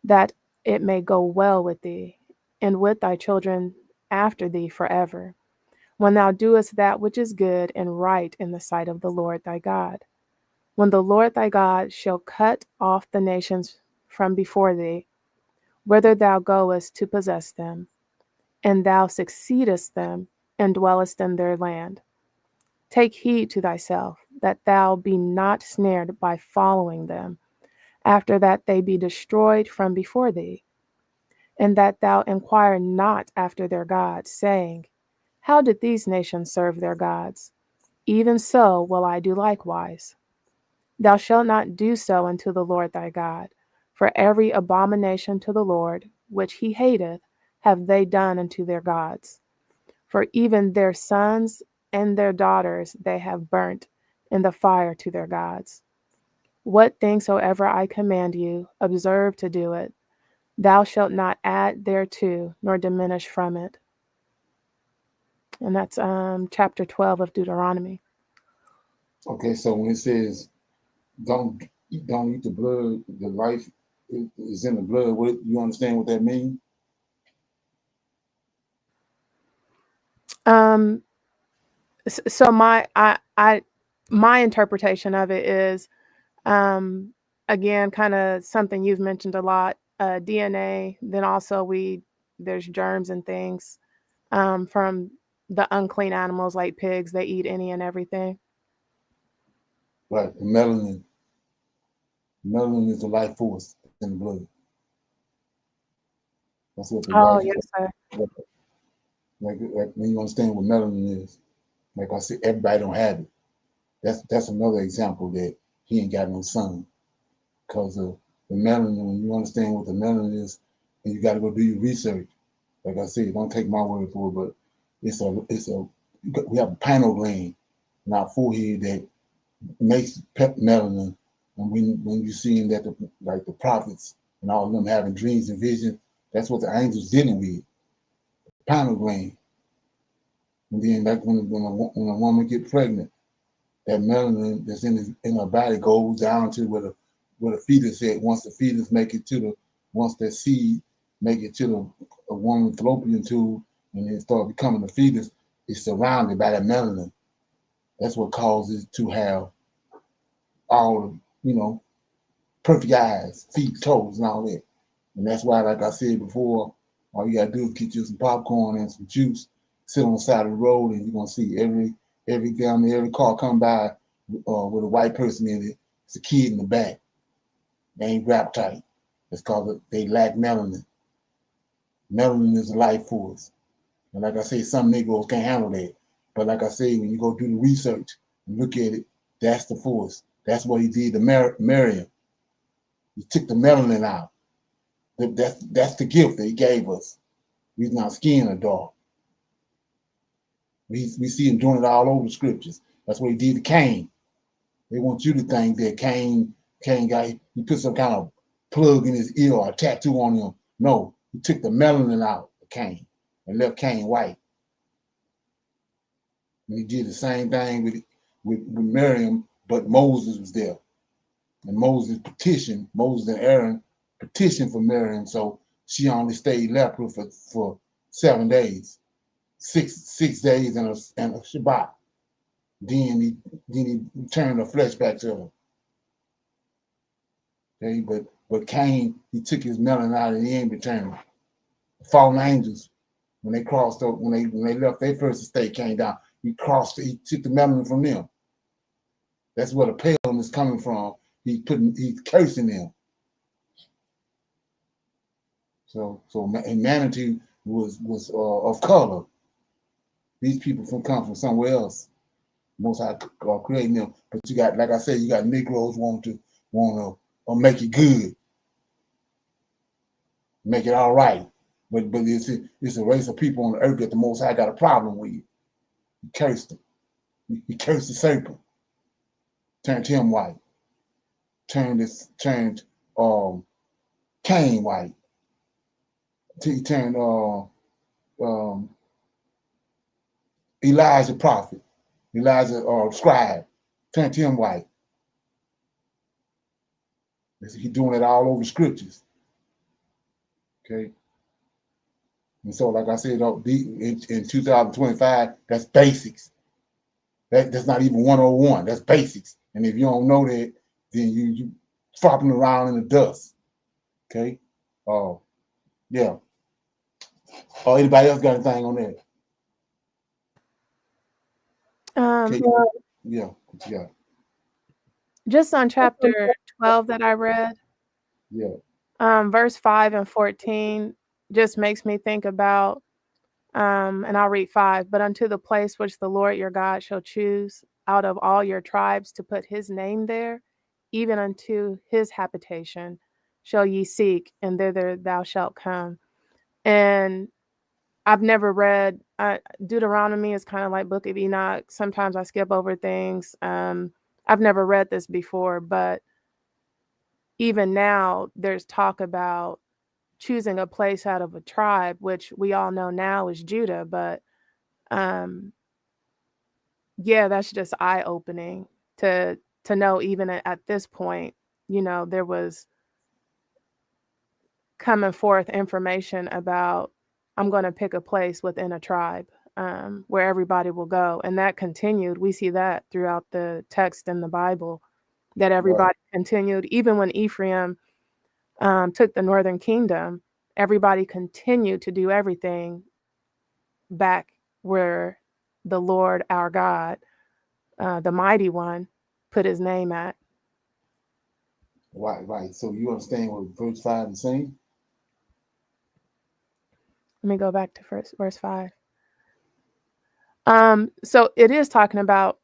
that it may go well with thee, and with thy children after thee forever, when thou doest that which is good and right in the sight of the Lord thy God. When the Lord thy God shall cut off the nations from before thee, whither thou goest to possess them, and thou succeedest them, and dwellest in their land. Take heed to thyself, that thou be not snared by following them, after that they be destroyed from before thee, and that thou inquire not after their gods, saying, how did these nations serve their gods? Even so will I do likewise. Thou shalt not do so unto the Lord thy God, for every abomination to the Lord, which he hateth, have they done unto their gods. For even their sons and their daughters they have burnt in the fire to their gods. What thing soever I command you, observe to do it. Thou shalt not add thereto, nor diminish from it. And that's chapter 12 of Deuteronomy. Okay, so when it says don't eat the blood, the life is in the blood. What you understand what that means? So my interpretation of it is, again, kind of something you've mentioned a lot, DNA. Then also there's germs and things from the unclean animals like pigs. They eat any and everything. Right, the melanin. Melanin is the life force in the blood. That's what the Oh, life. yes, sir. Like when you understand what melanin is, like I said, everybody don't have it. That's another example that he ain't got no son. Because of the melanin, when you understand what the melanin is, and you got to go do your research. Like I said, don't take my word for it, but we have a pineal gland in our forehead that makes melanin. And when you seeing that the prophets and all of them having dreams and visions, that's what the angels dealing with, pineal gland. And then like when a woman get pregnant, that melanin that's in her body goes down to where the fetus at. Once the fetus once that seed make it to a woman's fallopian tube and then start becoming a fetus, it's surrounded by that melanin. That's what causes to have all perfect eyes, feet, toes, and all that. And that's why, like I said before, all you gotta do is get you some popcorn and some juice, sit on the side of the road, and you're gonna see every car come by with a white person in it. It's a kid in the back. They ain't wrapped tight. It's called they lack melanin. Melanin is a life force. And like I say, some Negroes can't handle that. But like I say, when you go do the research and look at it, that's the force. That's what he did to Miriam. He took the melanin out. That's the gift that he gave us. We're not skin are dark. We see him doing it all over the scriptures. That's what he did to Cain. They want you to think that Cain he put some kind of plug in his ear or a tattoo on him. No, he took the melanin out of Cain and left Cain white. And he did the same thing with Miriam, but Moses was there. And Moses and Aaron petitioned for Miriam, so she only stayed leprous for 7 days, six days and a Shabbat. Then he turned the flesh back to her. Okay, but Cain, he took his melanin out and he ain't returned. The fallen angels, when they crossed up, when they left their first estate, came down. He took the melanin from them. That's where the paleness is coming from. He's cursing them. So humanity was of color. These people come from somewhere else. Most High creating them, but you got, like I said, you got Negroes want to make it good, make it all right. But it's a race of people on the earth that the Most High got a problem with. He cursed them. He cursed the serpent, turned him white, turned Cain white. He turned Elijah prophet, Elijah scribe, turned him white. He's doing it all over scriptures. Okay. And so, like I said, in 2025, that's basics. That's not even 101. That's basics. And if you don't know that, then you flopping around in the dust. Okay. Yeah. Anybody else got anything on that? Okay. Yeah. What you got? Just on chapter 12 that I read. Yeah. Verse 5 and 14 just makes me think about, and I'll read 5, but unto the place which the Lord your God shall choose out of all your tribes to put his name there, even unto his habitation shall ye seek, and thither thou shalt come. And I've never read, Deuteronomy is kind of like Book of Enoch. Sometimes I skip over things. I've never read this before, but even now there's talk about choosing a place out of a tribe, which we all know now is Judah. But yeah, that's just eye-opening to know even at this point, there was coming forth information about, I'm going to pick a place within a tribe where everybody will go. And that continued. We see that throughout the text in the Bible, that everybody continued. Even when Ephraim took the northern kingdom, everybody continued to do everything back where the Lord our God, the mighty one, put his name at. Right. So you understand what verse 5 is saying? Let me go back to verse 5. So it is talking about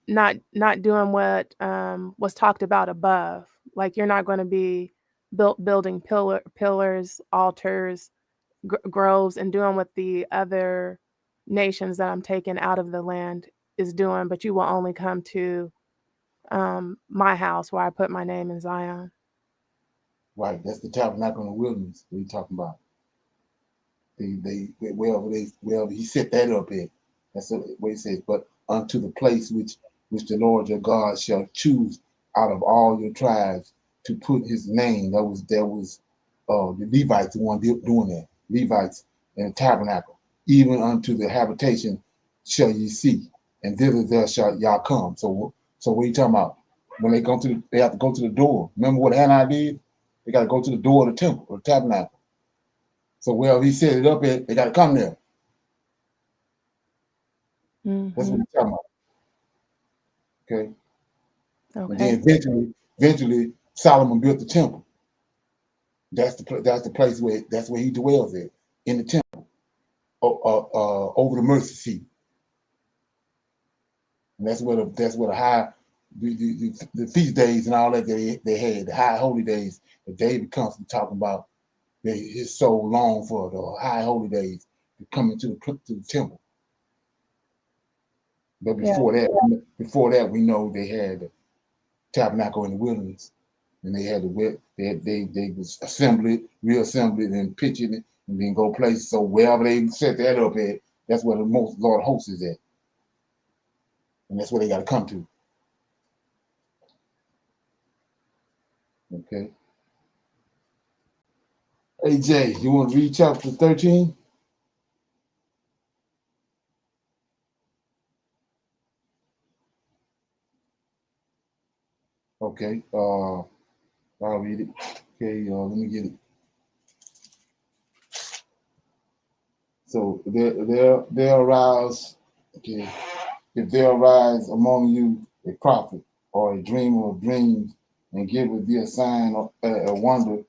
not doing what was talked about above. Like you're not going to be building pillars, altars, groves, and doing what the other nations that I'm taking out of the land is doing. But you will only come to my house where I put my name in Zion. Right, that's the tabernacle in the wilderness that he's talking about. Wherever he set that up at. That's what he says. But unto the place which the Lord your God shall choose out of all your tribes to put his name. That was the Levites, the one doing that. Levites in the tabernacle. Even unto the habitation shall ye see, and thither there shall y'all come. So what are you talking about? When they have to go to the door. Remember what Hannah did? They got to go to the door of the temple, or the tabernacle. So wherever he set it up at, they got to come there. That's what he's talking about. Okay. And then eventually Solomon built the temple. That's the place where he dwells at, in the temple, over the mercy seat. And that's where the high the feast days and all that they had, the high holy days that David constantly talking about. His soul longed for the high holy days to come into the temple. But before that, we know they had the tabernacle in the wilderness, and they had they was reassemble it, and pitch it, and then go places. So wherever they set that up at, that's where the most Lord host is at, and that's where they got to come to. Okay. Hey Jay, you want to read chapter 13? Okay. I'll read it. Okay. Let me get it. So there arise. Okay. If there arise among you a prophet or a dreamer of dreams, and giveth thee a sign or a wonder,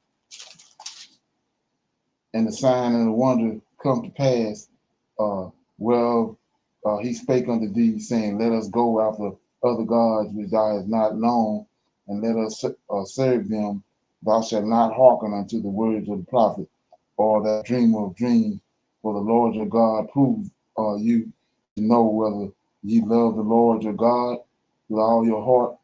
and the sign and the wonder come to pass, whereof he spake unto thee, saying, let us go after other gods which thou hast not known, and let us serve them. Thou shalt not hearken unto the words of the prophet, or that dreamer of dreams, for the Lord your God proves you to know whether ye love the Lord your God with all your heart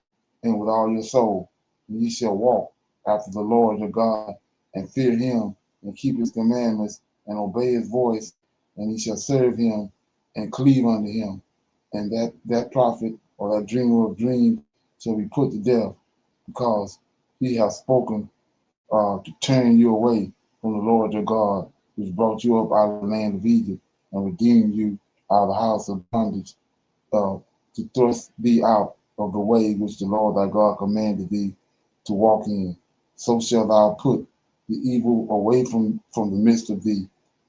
and with all your soul. And ye shall walk after the Lord your God, and fear him, and keep his commandments, and obey his voice, and ye shall serve him, and cleave unto him. And that prophet or that dreamer of dreams shall be put to death, because he hath spoken to turn you away from the Lord your God, which brought you up out of the land of Egypt, and redeemed you out of the house of bondage, to thrust thee out of the way which the Lord thy God commanded thee to walk in. So shalt thou put the evil away from the midst of thee.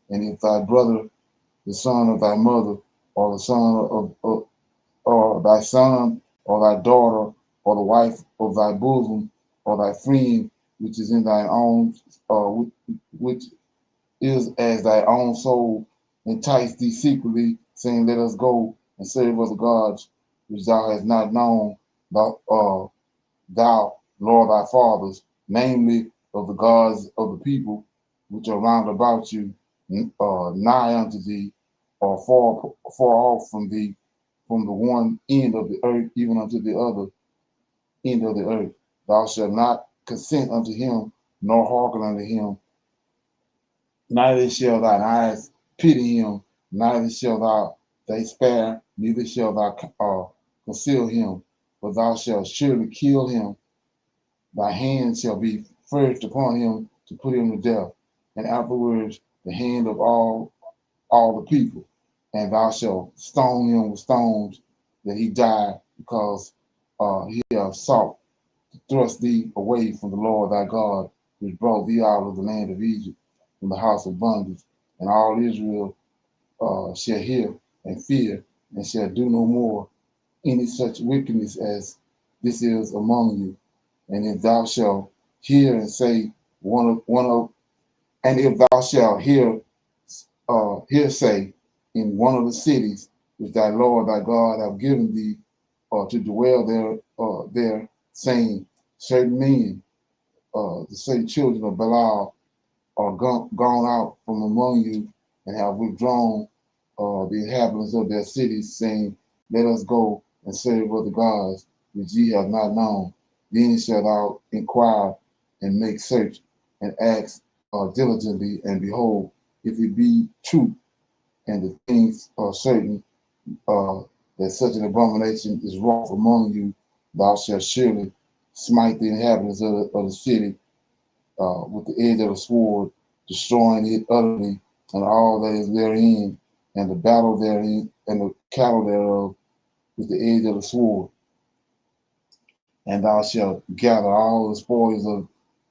And if thy brother, the son of thy mother, or the son or thy son, or thy daughter, or the wife of thy bosom, or thy friend, which is in thine own, which is as thy own soul, entice thee secretly, saying, let us go and serve other gods, which thou hast not known, thou nor thy fathers, namely of the gods of the people which are round about you, nigh unto thee, or far off from thee, from the one end of the earth even unto the other end of the earth. Thou shalt not consent unto him, nor hearken unto him. Neither shall thine eyes pity him, neither shall thou spare, neither shall thou conceal him, but thou shalt surely kill him. Thy hand shall be first upon him to put him to death, and afterwards the hand of all the people. And thou shalt stone him with stones, that he die, because he hath sought to thrust thee away from the Lord thy God, which brought thee out of the land of Egypt, from the house of bondage. And all Israel shall hear and fear, and shall do no more any such wickedness as this is among you. And if thou shalt hear and say and if thou shalt hear say in one of the cities which thy Lord thy God have given thee, to dwell there, saying, certain men, the certain children of Belial are gone out from among you and have withdrawn the inhabitants of their cities, saying, let us go and serve other gods which ye have not known. Then shalt thou inquire and make search and ask diligently, and behold, if it be true and the things are certain that such an abomination is wrought among you, thou shalt surely smite the inhabitants of the city with the edge of the sword, destroying it utterly, and all that is therein, and the battle therein, and the cattle thereof, with the edge of the sword. And thou shalt gather all the spoils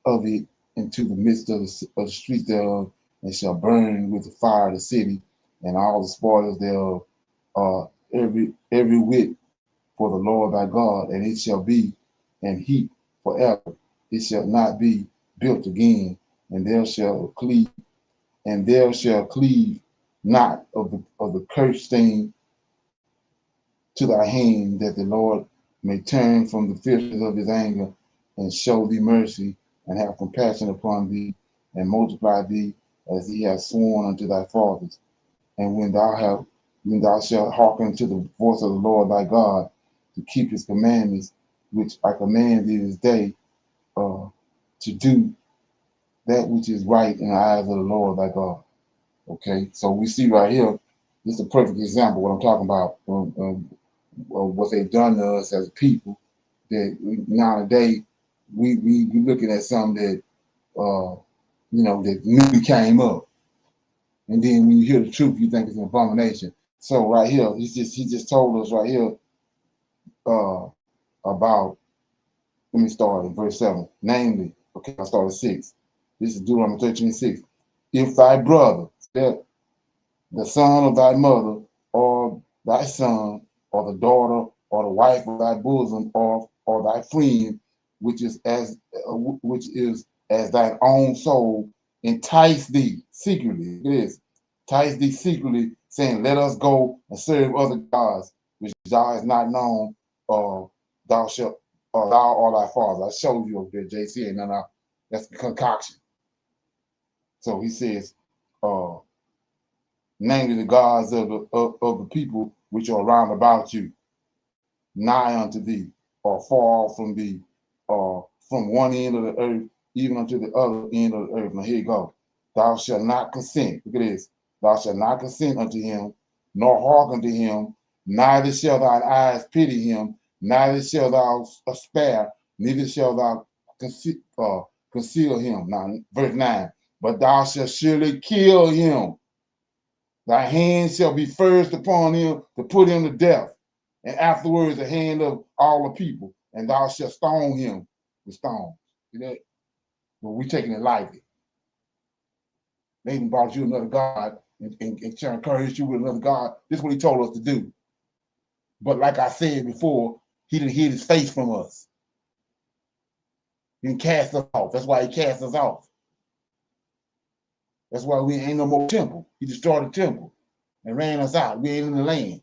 of it into the midst of the streets thereof, and shall burn with the fire the city, and all the spoils thereof, every whit for the Lord thy God, and it shall be an heap forever. It shall not be built again, and there shall cleave not of the cursed thing to thy hand, that the Lord may turn from the fierceness of his anger, and show thee mercy, and have compassion upon thee, and multiply thee as he has sworn unto thy fathers. And when thou shalt hearken to the voice of the Lord thy God, to keep his commandments, which I command thee this day, to do that which is right in the eyes of the Lord thy God. Okay, so we see right here, this is a perfect example of what I'm talking about, what they've done to us as a people. That nowadays we looking at something that that newly came up, and then when you hear the truth, you think it's an abomination. So right here, he just told us right here about. Let me start in verse 7. Namely, okay, I started 6. This is Deuteronomy 13:6. If thy brother, the son of thy mother, or thy son, or the daughter, or the wife of thy bosom, or thy friend, which is as thine own soul, entice thee secretly. It is entice thee secretly, saying, let us go and serve other gods, which thou hast not known, thou shalt, or thou or thy father. I showed you over there, JC, and now that's the concoction. So he says, namely the gods of the people which are round about you, nigh unto thee, or far off from thee, or from one end of the earth, even unto the other end of the earth. Now here you go. Thou shalt not consent. Look at this. Thou shalt not consent unto him, nor hearken to him, neither shall thine eyes pity him, neither shall thou spare, neither shall thou conceal him. Now, verse 9. But thou shalt surely kill him. Thy hand shall be first upon him to put him to death, and afterwards the hand of all the people, and thou shalt stone him with stones. See that? But we taking it lightly. They even brought you another God and encouraged you with another God. This is what he told us to do. But like I said before, he didn't hid his face from us. He didn't cast us off. That's why he cast us off. That's why we ain't no more temple. He destroyed the temple and ran us out. We ain't in the land.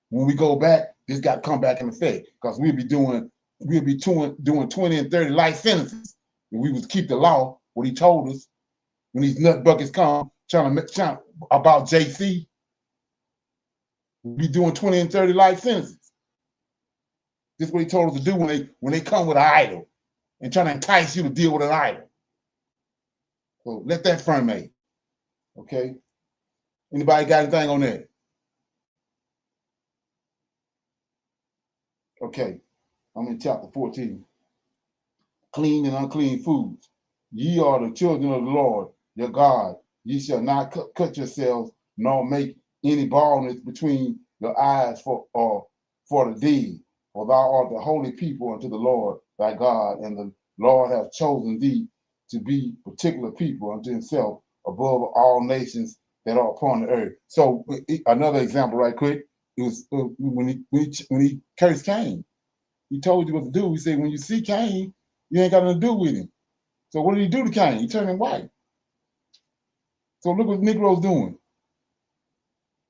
When we go back, this got to come back in effect, because we'll be doing 20 and 30 life sentences. If we would keep the law, what he told us, when these nut buckets come trying about JC, we'll be doing 20 and 30 life sentences. This is what he told us to do when they come with an idol and trying to entice you to deal with an idol. So let that ferment. Okay? Anybody got anything on that? Okay. I'm in chapter 14. Clean and unclean foods. Ye are the children of the Lord, your God. Ye shall not cut yourselves, nor make any baldness between your eyes for the deed. For thou art the holy people unto the Lord thy God, and the Lord hath chosen thee to be particular people unto himself above all nations that are upon the earth. So another example right quick, it was when he cursed Cain. He told you what to do. He said, when you see Cain, you ain't got nothing to do with him. So what did he do to Cain? He turned him white. So look what Negroes doing.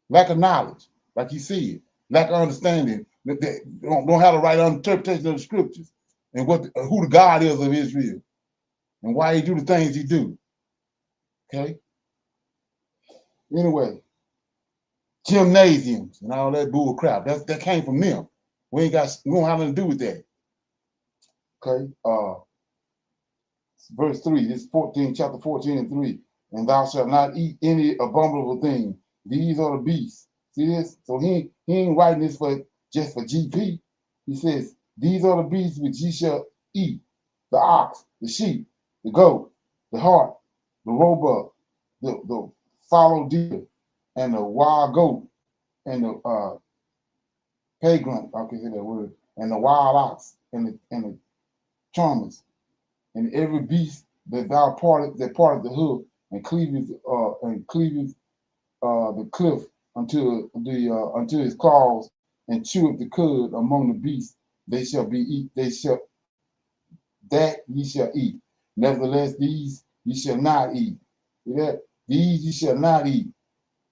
Lack of knowledge, like he said. lack of understanding, that they don't have the right interpretation of the scriptures and who the God is of Israel and why he do the things he do. Okay. Anyway, gymnasiums and all that bull crap. That came from them. We don't have nothing to do with that. Okay. Verse 3, this 14, chapter 14 and 3. And thou shalt not eat any abominable thing. These are the beasts. See this? So he ain't writing this just for GP. He says, these are the beasts which ye shall eat: the ox, the sheep, the goat, the hart, the roebuck, the fallow deer, and the wild goat, and the pagan, I can say that word, and the wild ox, and the charmers, and every beast that thou parteth the hoof, and cleaveth the cliff unto his claws, and cheweth the cud among the beasts, ye shall eat. Nevertheless, these ye shall not eat. See that? These ye shall not eat,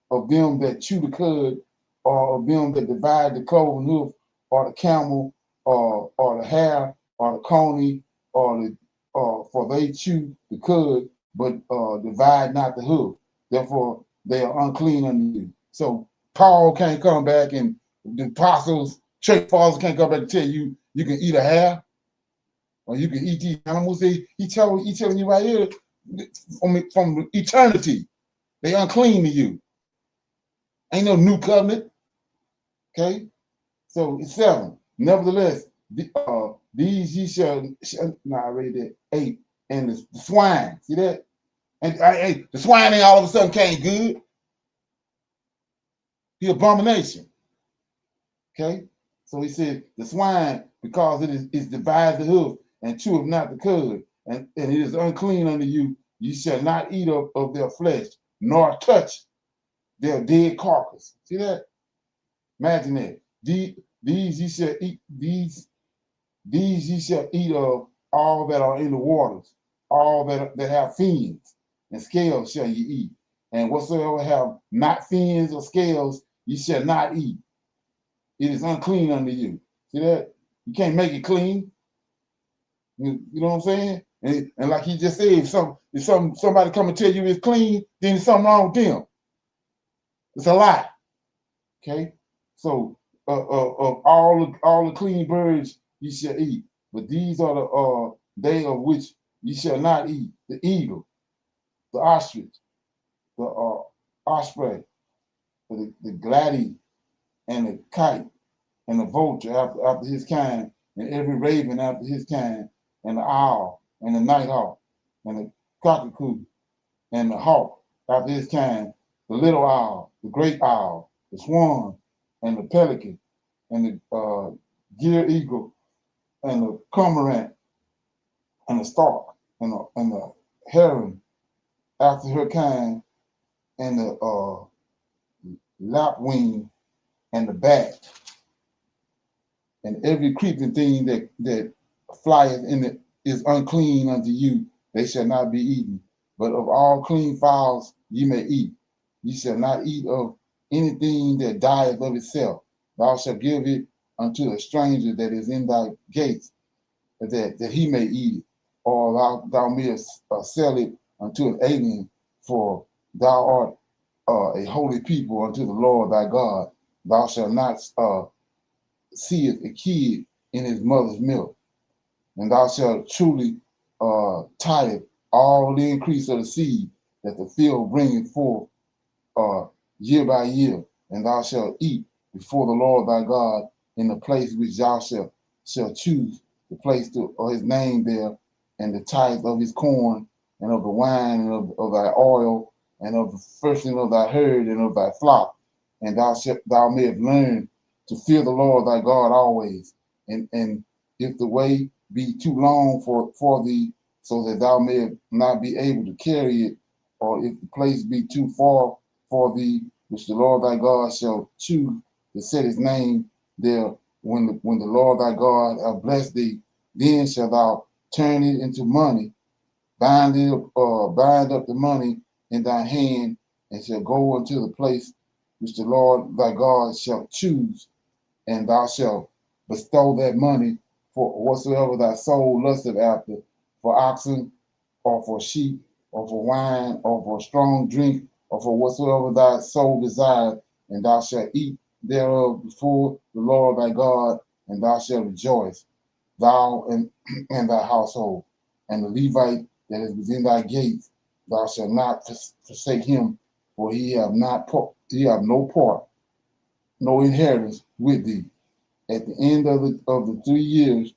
of them that chew the cud, or of them that divide the cloven hoof, or the camel, or the hare, or the coney, for they chew the cud, but divide not the hoof. Therefore, they are unclean unto you. So Paul can't come back, and the apostles, church fathers can't come back and tell you you can eat a hare, or you can eat these animals. He telling you right here from eternity, they unclean to you. Ain't no new covenant. Okay, so it's 7. Nevertheless, these ye shall. No, I read that 8. And the swine, see that? And the swine ain't all of a sudden came good. The abomination. Okay, so he said the swine, because it is divided the hoof and cheweth not the cud, and it is unclean unto you. You shall not eat of their flesh, nor touch their dead carcass. See that? Imagine that. These ye shall eat. These ye shall eat of all that are in the waters, all that have fins and scales shall ye eat. And whatsoever have not fins or scales, ye shall not eat. It is unclean unto you. See that? You can't make it clean. You know what I'm saying? And like he just said, if somebody come and tell you it's clean, then there's something wrong with them. It's a lie. Okay? So of all the clean birds ye shall eat, but these are the they of which ye shall not eat: the eagle, the ostrich, the osprey, the glady, and the kite, and the vulture after his kind, and every raven after his kind, and the owl, and the nighthawk, and the cockatoo, and the hawk after his kind, the little owl, the great owl, the swan, and the pelican, and the gier eagle, and the cormorant, and the stork, and the heron after her kind, and the lapwing, and the bat, and every creeping thing that flieth in it is unclean unto you. They shall not be eaten. But of all clean fowls ye may eat. Ye shall not eat of anything that dieth of itself. Thou shalt give it unto a stranger that is in thy gates, that he may eat it, or thou mayest sell it unto an alien, for thou art a holy people unto the Lord thy God. Thou shalt not seeth a kid in his mother's milk, and thou shalt truly tithe all the increase of the seed that the field bringeth forth year by year, and thou shalt eat before the Lord thy God in the place which thou shalt choose, the place of his name there, and the tithe of his corn, and of the wine, and of thy oil, and of the firsting of thy herd, and of thy flock, and thou mayest learn to fear the Lord thy God always. And if the way be too long for thee, so that thou mayest not be able to carry it, or if the place be too far for thee, which the Lord thy God shall choose to set his name there, when the Lord thy God hath blessed thee, then shalt thou turn it into money, bind up the money in thy hand, and shall go unto the place which the Lord thy God shall choose, and thou shalt bestow that money for whatsoever thy soul lusteth after, for oxen, or for sheep, or for wine, or for strong drink, or for whatsoever thy soul desireth, and thou shalt eat thereof before the Lord thy God, and thou shalt rejoice, thou and thy household. And the Levite that is within thy gates, thou shalt not forsake him, for he have no part, no inheritance with thee. At the end of the 3 years,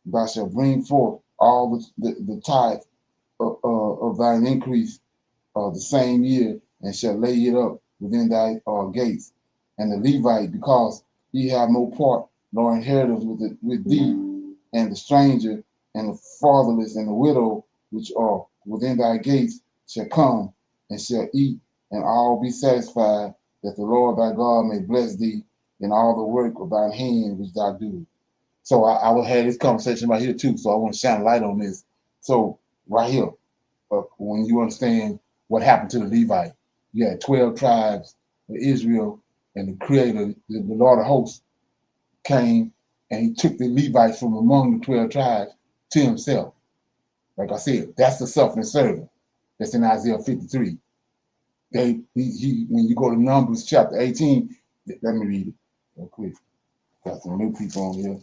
thou shalt bring forth all the tithe of thine increase the same year, and shall lay it up within thy gates. And the Levite, because he have no part nor inheritance with thee, and the stranger, and the fatherless, and the widow, which are within thy gates, shall come and shall eat, and all be satisfied, that the Lord thy God may bless thee in all the work of thine hand which thou doest. So I will have this conversation right here too. So I want to shine a light on this. So right here, when you understand what happened to the Levite, you had 12 tribes of Israel, and the Creator, the Lord of hosts, came and he took the Levites from among the 12 tribes to himself. Like I said, that's the suffering servant. That's in Isaiah 53. When you go to Numbers chapter 18, let me read it real quick. Got some new people on here.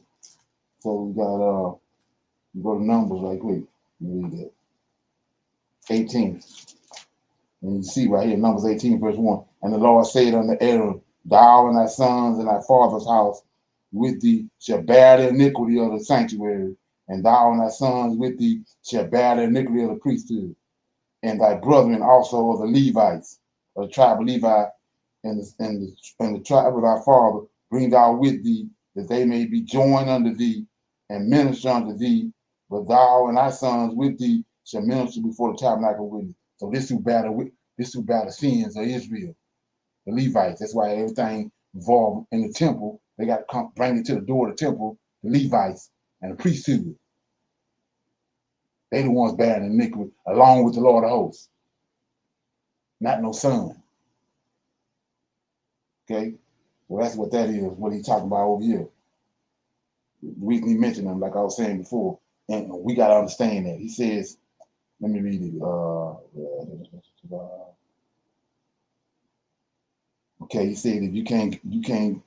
So we got you go to Numbers right quick. Read it. 18. And you see right here, Numbers 18, verse 1. And the Lord said unto Aaron, thou and thy sons and thy father's house with thee shall bear the iniquity of the sanctuary, and thou and thy sons with thee shall bear the iniquity of the priesthood, and thy brethren also of the Levites, of the tribe of Levi, and the tribe of thy father, bring thou with thee, that they may be joined unto thee, and minister unto thee, but thou and thy sons with thee shall minister before the tabernacle with thee. So this who bear the sins of Israel, the Levites. That's why everything involved in the temple, they got to come bring it to the door of the temple, the Levites and the priesthood. They the ones bearing the iniquity along with the Lord of hosts. Not no son. Okay? Well, that's what that is, what he's talking about over here. The reason he mentioned them, like I was saying before, and we got to understand that. He says, let me read it. Okay, he said if you can't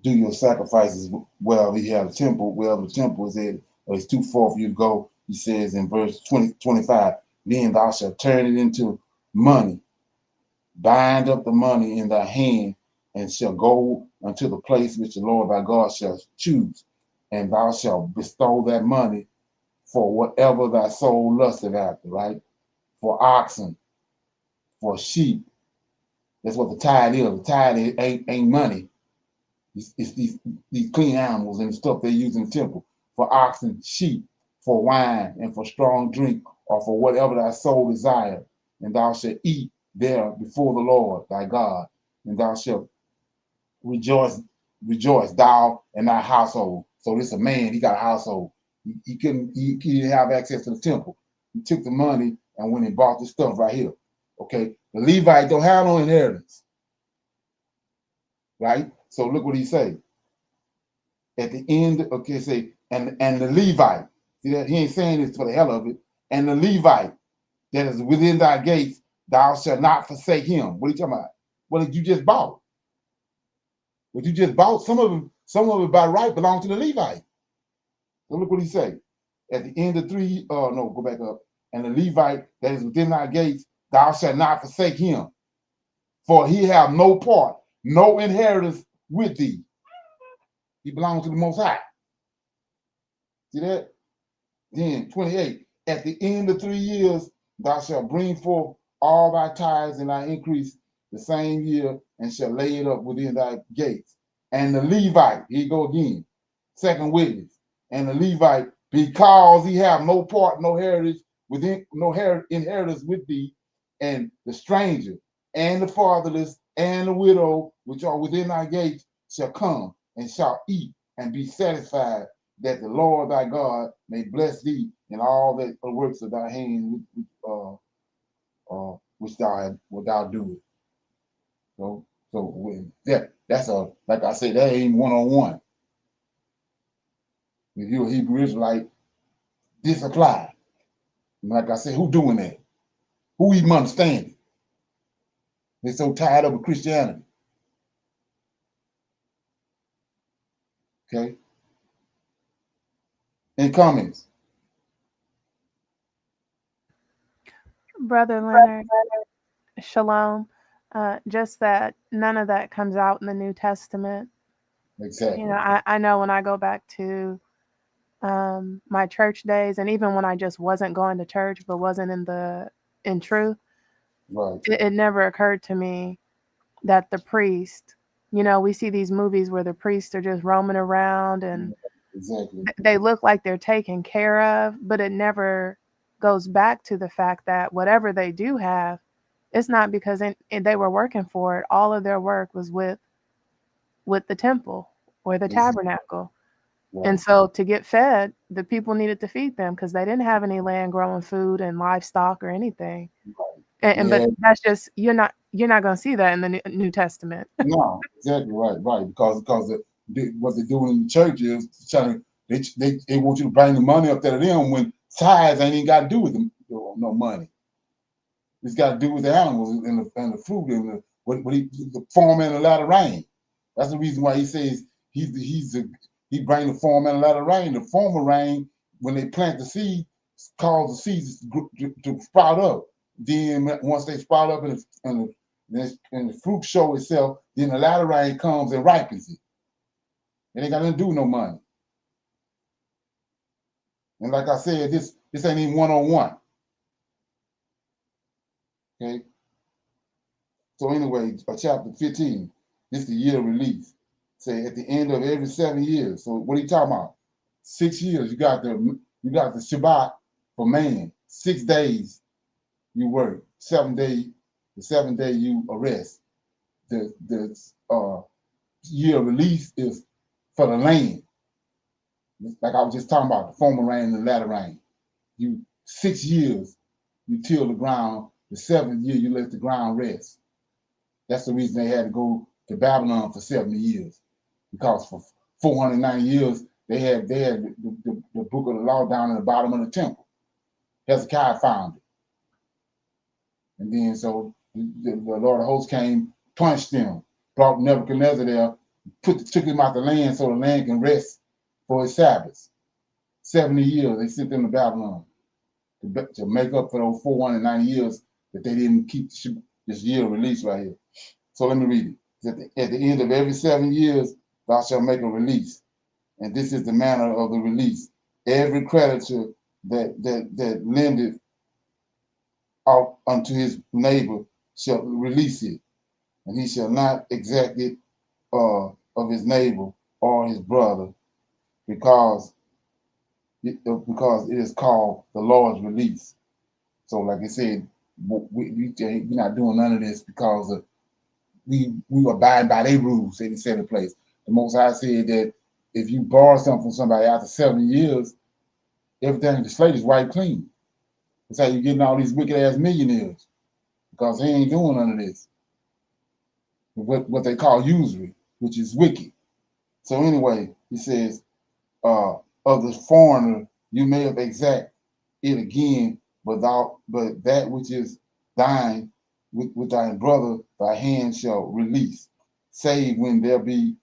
do your sacrifices wherever he had a temple, wherever the temple is at, or it's too far for you to go. He says in verse 25, then thou shalt turn it into money, bind up the money in thy hand, and shall go unto the place which the Lord thy God shall choose, and thou shalt bestow that money for whatever thy soul lusteth after, right? For oxen, for sheep. That's what the tithe is. The tithe ain't money. It's these clean animals and the stuff they use in the temple. For oxen, sheep, for wine, and for strong drink, or for whatever thy soul desire. And thou shalt eat there before the Lord thy God, and thou shalt rejoice, thou and thy household. So this a man, he got a household. He didn't have access to the temple. He took the money and went and bought this stuff right here. Okay, the Levite don't have no inheritance, right? So look what he say at the end. Okay, say and the Levite. See that he ain't saying this for the hell of it. And the Levite that is within thy gates, thou shalt not forsake him. What are you talking about? What did you just bought? What you just bought? Some of it by right belong to the Levite. So look what he say. At the end of 3, no, go back up. And the Levite that is within thy gates, thou shalt not forsake him, for he have no part, no inheritance with thee. He belongs to the Most High. See that? Then 28. At the end of 3 years, thou shalt bring forth all thy tithes and thy increase the same year, and shall lay it up within thy gates. And the Levite, here you go again, second witness. And the Levite, because he have no part, no heritage within, no inheritance with thee, and the stranger, and the fatherless, and the widow, which are within thy gates, shall come and shall eat and be satisfied, that the Lord thy God may bless thee in all the works of thy hand, which thou doest. So That's like I said, that ain't one-on-one. If you're a Hebrew Israelite, this apply. Like I said, who doing that? Who even understand it? They're so tied up with Christianity. Okay. Any comments? Brother Leonard, shalom. Just that none of that comes out in the New Testament. Exactly. You know, I know when I go back to my church days, and even when I just wasn't going to church but wasn't in truth, right. It never occurred to me that the priest, you know, we see these movies where the priests are just roaming around and exactly. They look like they're taken care of, but it never goes back to the fact that whatever they do have, it's not because they were working for it. All of their work was with the temple or the tabernacle. Right. And so to get fed, the people needed to feed them because they didn't have any land growing food and livestock or anything. Right. But that's just you're not going to see that in the New Testament. No, exactly right, because what they're doing in the church is trying to they want you to bring the money up there to them when tithes ain't even got to do with them, no money. It's got to do with the animals and the fruit and the form and the latter rain. That's the reason why he says he bring the form and the latter rain. The former rain, when they plant the seed, cause the seeds to sprout up. Then once they sprout up and the fruit show itself, then the latter rain comes and ripens it. It ain't got nothing to do with no money. And like I said, this ain't even one-on-one. Okay. So anyway, chapter 15, this is the year of release. Say at the end of every 7 years. So what are you talking about? 6 years. You got the Shabbat for man. 6 days you work. 7 day, the 7th day you rest. The year of release is for the land. Like I was just talking about, the former rain and the latter rain. 6 years you till the ground. The 7th year you let the ground rest. That's the reason they had to go to Babylon for 70 years, because for 490 years they had the book of the law down in the bottom of the temple. Hezekiah found it, and then so the Lord of hosts came, punched them, brought Nebuchadnezzar there, took him out the land so the land can rest for his Sabbaths. 70 years they sent them to Babylon to make up for those 490 years that they didn't keep this year release right here. So let me read it. At the end of every 7 years, thou shalt make a release. And this is the manner of the release. Every creditor that lendeth out unto his neighbor shall release it. And he shall not exact it of his neighbor or his brother, because it is called the Lord's release. So like I said, we're not doing none of this because of we abide by their rules they set in place. The Most High said that if you borrow something from somebody after 7 years, everything in the slate is wiped clean. That's how you're getting all these wicked ass millionaires, because they ain't doing none of this. What they call usury, which is wicked. So anyway, he says, of the foreigner you may have exact it again, but that which is thine with thy brother thy hand shall release, save when there be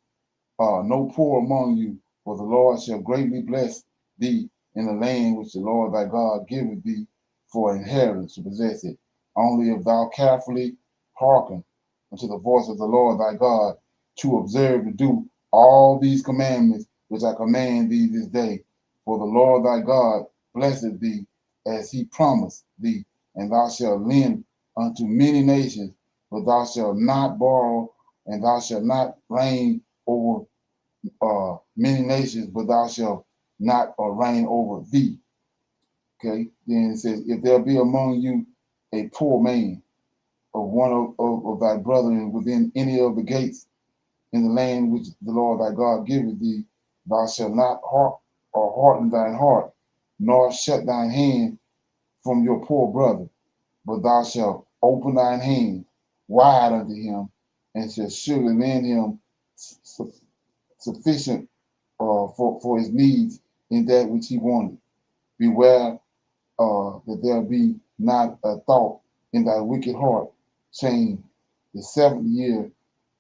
no poor among you, for the Lord shall greatly bless thee in the land which the Lord thy God giveth thee for inheritance to possess it. Only if thou carefully hearken unto the voice of the Lord thy God, to observe to do all these commandments which I command thee this day. For the Lord thy God blesseth thee as he promised thee, and thou shalt lend unto many nations, but thou shalt not borrow, and thou shalt not reign over many nations, but thou shalt not reign over thee. Okay, then it says, if there be among you a poor man of one of thy brethren within any of the gates in the land which the Lord thy God giveth thee, thou shalt not harden thine heart, nor shut thine hand from your poor brother, but thou shalt open thine hand wide unto him, and shalt surely lend him sufficient for his needs in that which he wanted. Beware that there be not a thought in thy wicked heart, saying, the seventh year,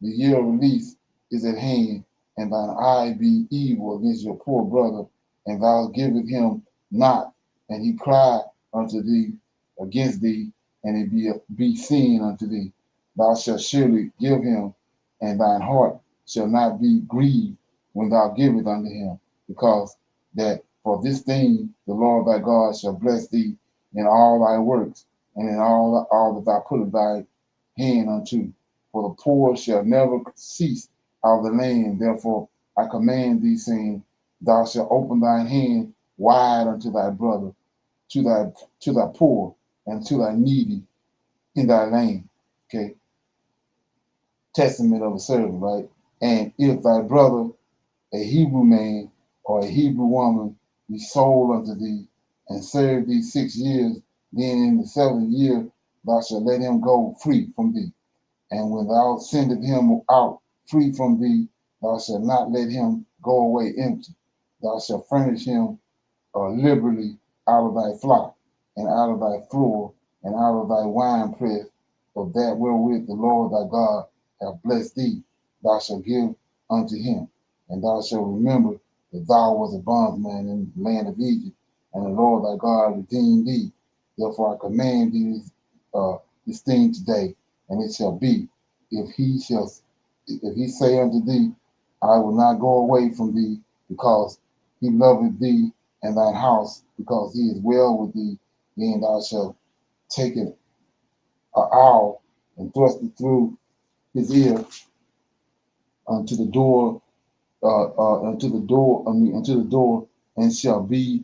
the year of release is at hand, and thine eye be evil against your poor brother, and thou givest him not, and he cry unto thee against thee, and it be seen unto thee. Thou shalt surely give him, and thine heart shall not be grieved when thou givest unto him, because that for this thing the Lord thy God shall bless thee in all thy works, and in all that thou puttest thy hand unto. For the poor shall never cease out of the land. Therefore I command thee, saying, thou shalt open thine hand wide unto thy brother, to thy poor, and to thy needy in thy land. Okay, testament of a servant, right? And if thy brother, a Hebrew man or a Hebrew woman, be sold unto thee, and serve thee 6 years, then in the 7th year thou shalt let him go free from thee. And when thou sendest him out free from thee, thou shalt not let him go away empty. Thou shalt furnish him liberally out of thy flock, and out of thy floor, and out of thy winepress, of that wherewith the Lord thy God hath blessed thee, thou shalt give unto him. And thou shalt remember that thou wast a bondman in the land of Egypt, and the Lord thy God redeemed thee. Therefore I command thee this thing today, and it shall be, if he say unto thee, I will not go away from thee, because he loveth thee and thine house, because he is well with thee, then thou shalt take an awl and thrust it through his ear unto the door, unto the door, and he shall be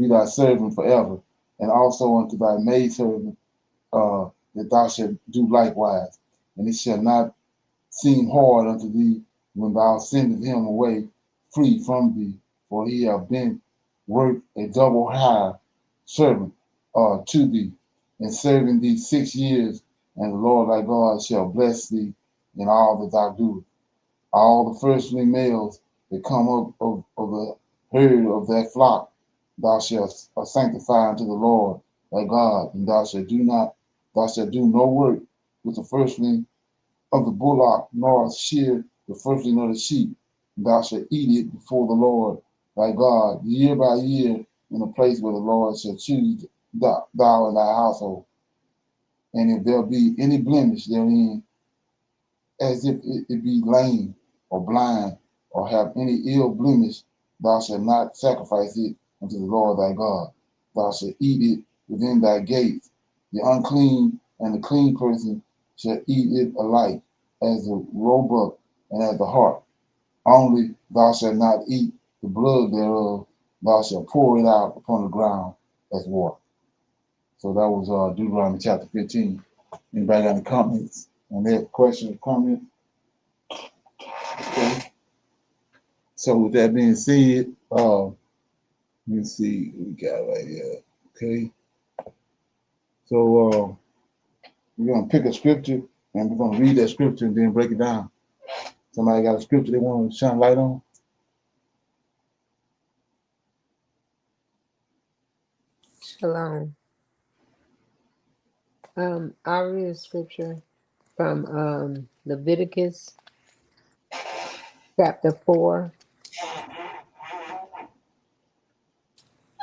thy servant forever, and also unto thy maidservant, that thou shalt do likewise. And it shall not seem hard unto thee when thou sendest him away free from thee, for he hath been worth a double hire servant to thee, and serving thee 6 years, and the Lord thy God shall bless thee in all that thou doest. All the firstling males that come up of the herd of that flock, thou shalt sanctify unto the Lord thy God, and thou shalt do no work with the firstling of the bullock, nor shear the firstling of the sheep. Thou shalt eat it before the Lord thy God year by year in the place where the Lord shall choose thou and thy household. And if there be any blemish therein, as if it be lame or blind, or have any ill blemish, thou shalt not sacrifice it unto the Lord thy God. Thou shalt eat it within thy gates. The unclean and the clean person shall eat it alike, as the roebuck and as the hart. Only thou shalt not eat the blood thereof, thou shalt pour it out upon the ground as water. So that was Deuteronomy chapter 15. Anybody got any comments on that? Question or comment? Okay. So with that being said, let me see what we got right here. Okay. So we're gonna pick a scripture and we're gonna read that scripture and then break it down. Somebody got a scripture they want to shine light on? Shalom. I'll read a scripture from Leviticus chapter 4,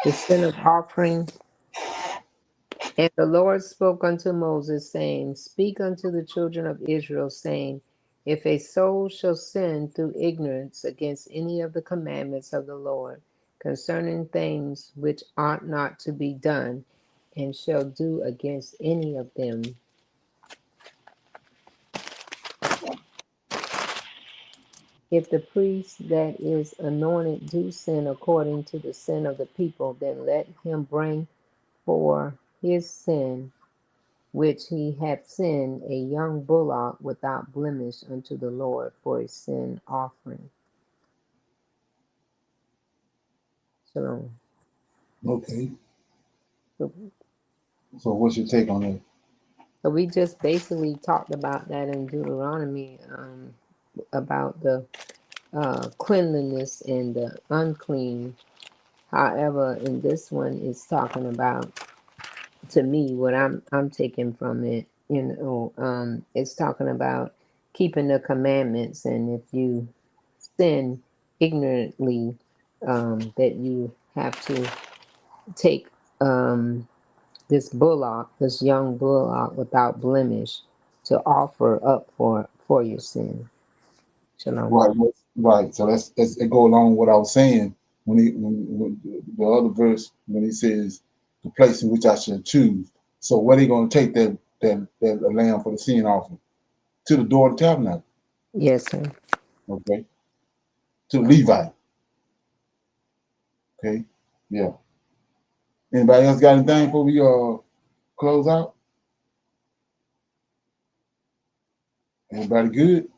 the sin of offering. And the Lord spoke unto Moses, saying, speak unto the children of Israel, saying, if a soul shall sin through ignorance against any of the commandments of the Lord concerning things which ought not to be done, and shall do against any of them, if the priest that is anointed do sin according to the sin of the people, then let him bring for his sin which he hath sinned a young bullock without blemish unto the Lord for a sin offering. Shalom. Okay. So, So what's your take on that? so we just basically talked about that in Deuteronomy. about the cleanliness and the unclean. However, in this one, it's talking about, to me, what I'm taking from it, it's talking about keeping the commandments, and if you sin ignorantly, that you have to take this bullock, this young bullock without blemish, to offer up for your sin. Shalom. Right, right. So that's it go along with what I was saying when the other verse when he says the place in which I should choose. So where they going to take that lamb for the sin offering? To the door of the tabernacle. Yes, sir. Okay. To the Levite. Okay. Yeah. Anybody else got anything before we close out? Everybody good?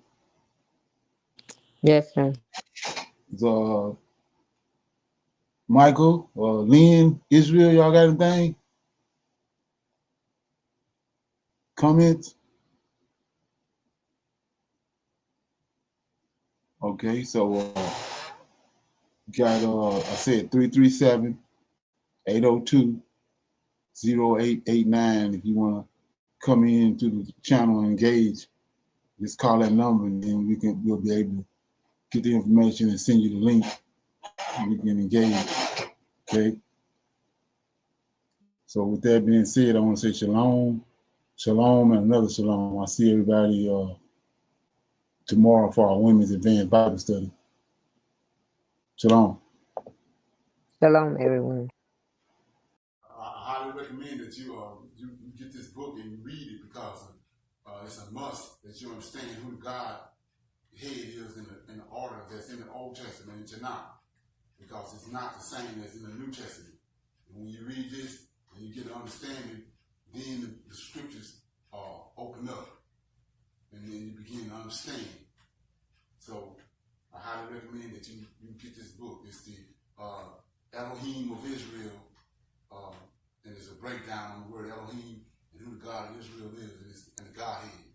Yes, sir. So, Michael, Lynn, Israel, y'all got anything? Comments? Okay, so got I said 337-802-0889 if you want to come in to the channel and engage. Just call that number and then we'll be able to get the information and send you the link and we can engage. Okay. So with that being said, I want to say shalom, shalom, and another shalom. I'll see everybody tomorrow for our Women's Advanced Bible Study. Shalom. Shalom, everyone. I highly recommend that you get this book and you read it because it's a must that you understand who God head is in the order that's in the Old Testament in Tanak, because it's not the same as in the New Testament. And when you read this and you get an understanding, then the scriptures open up and then you begin to understand. So I highly recommend that you get this book. It's the Elohim of Israel, and it's a breakdown on the word Elohim and who the God of Israel is and the Godhead.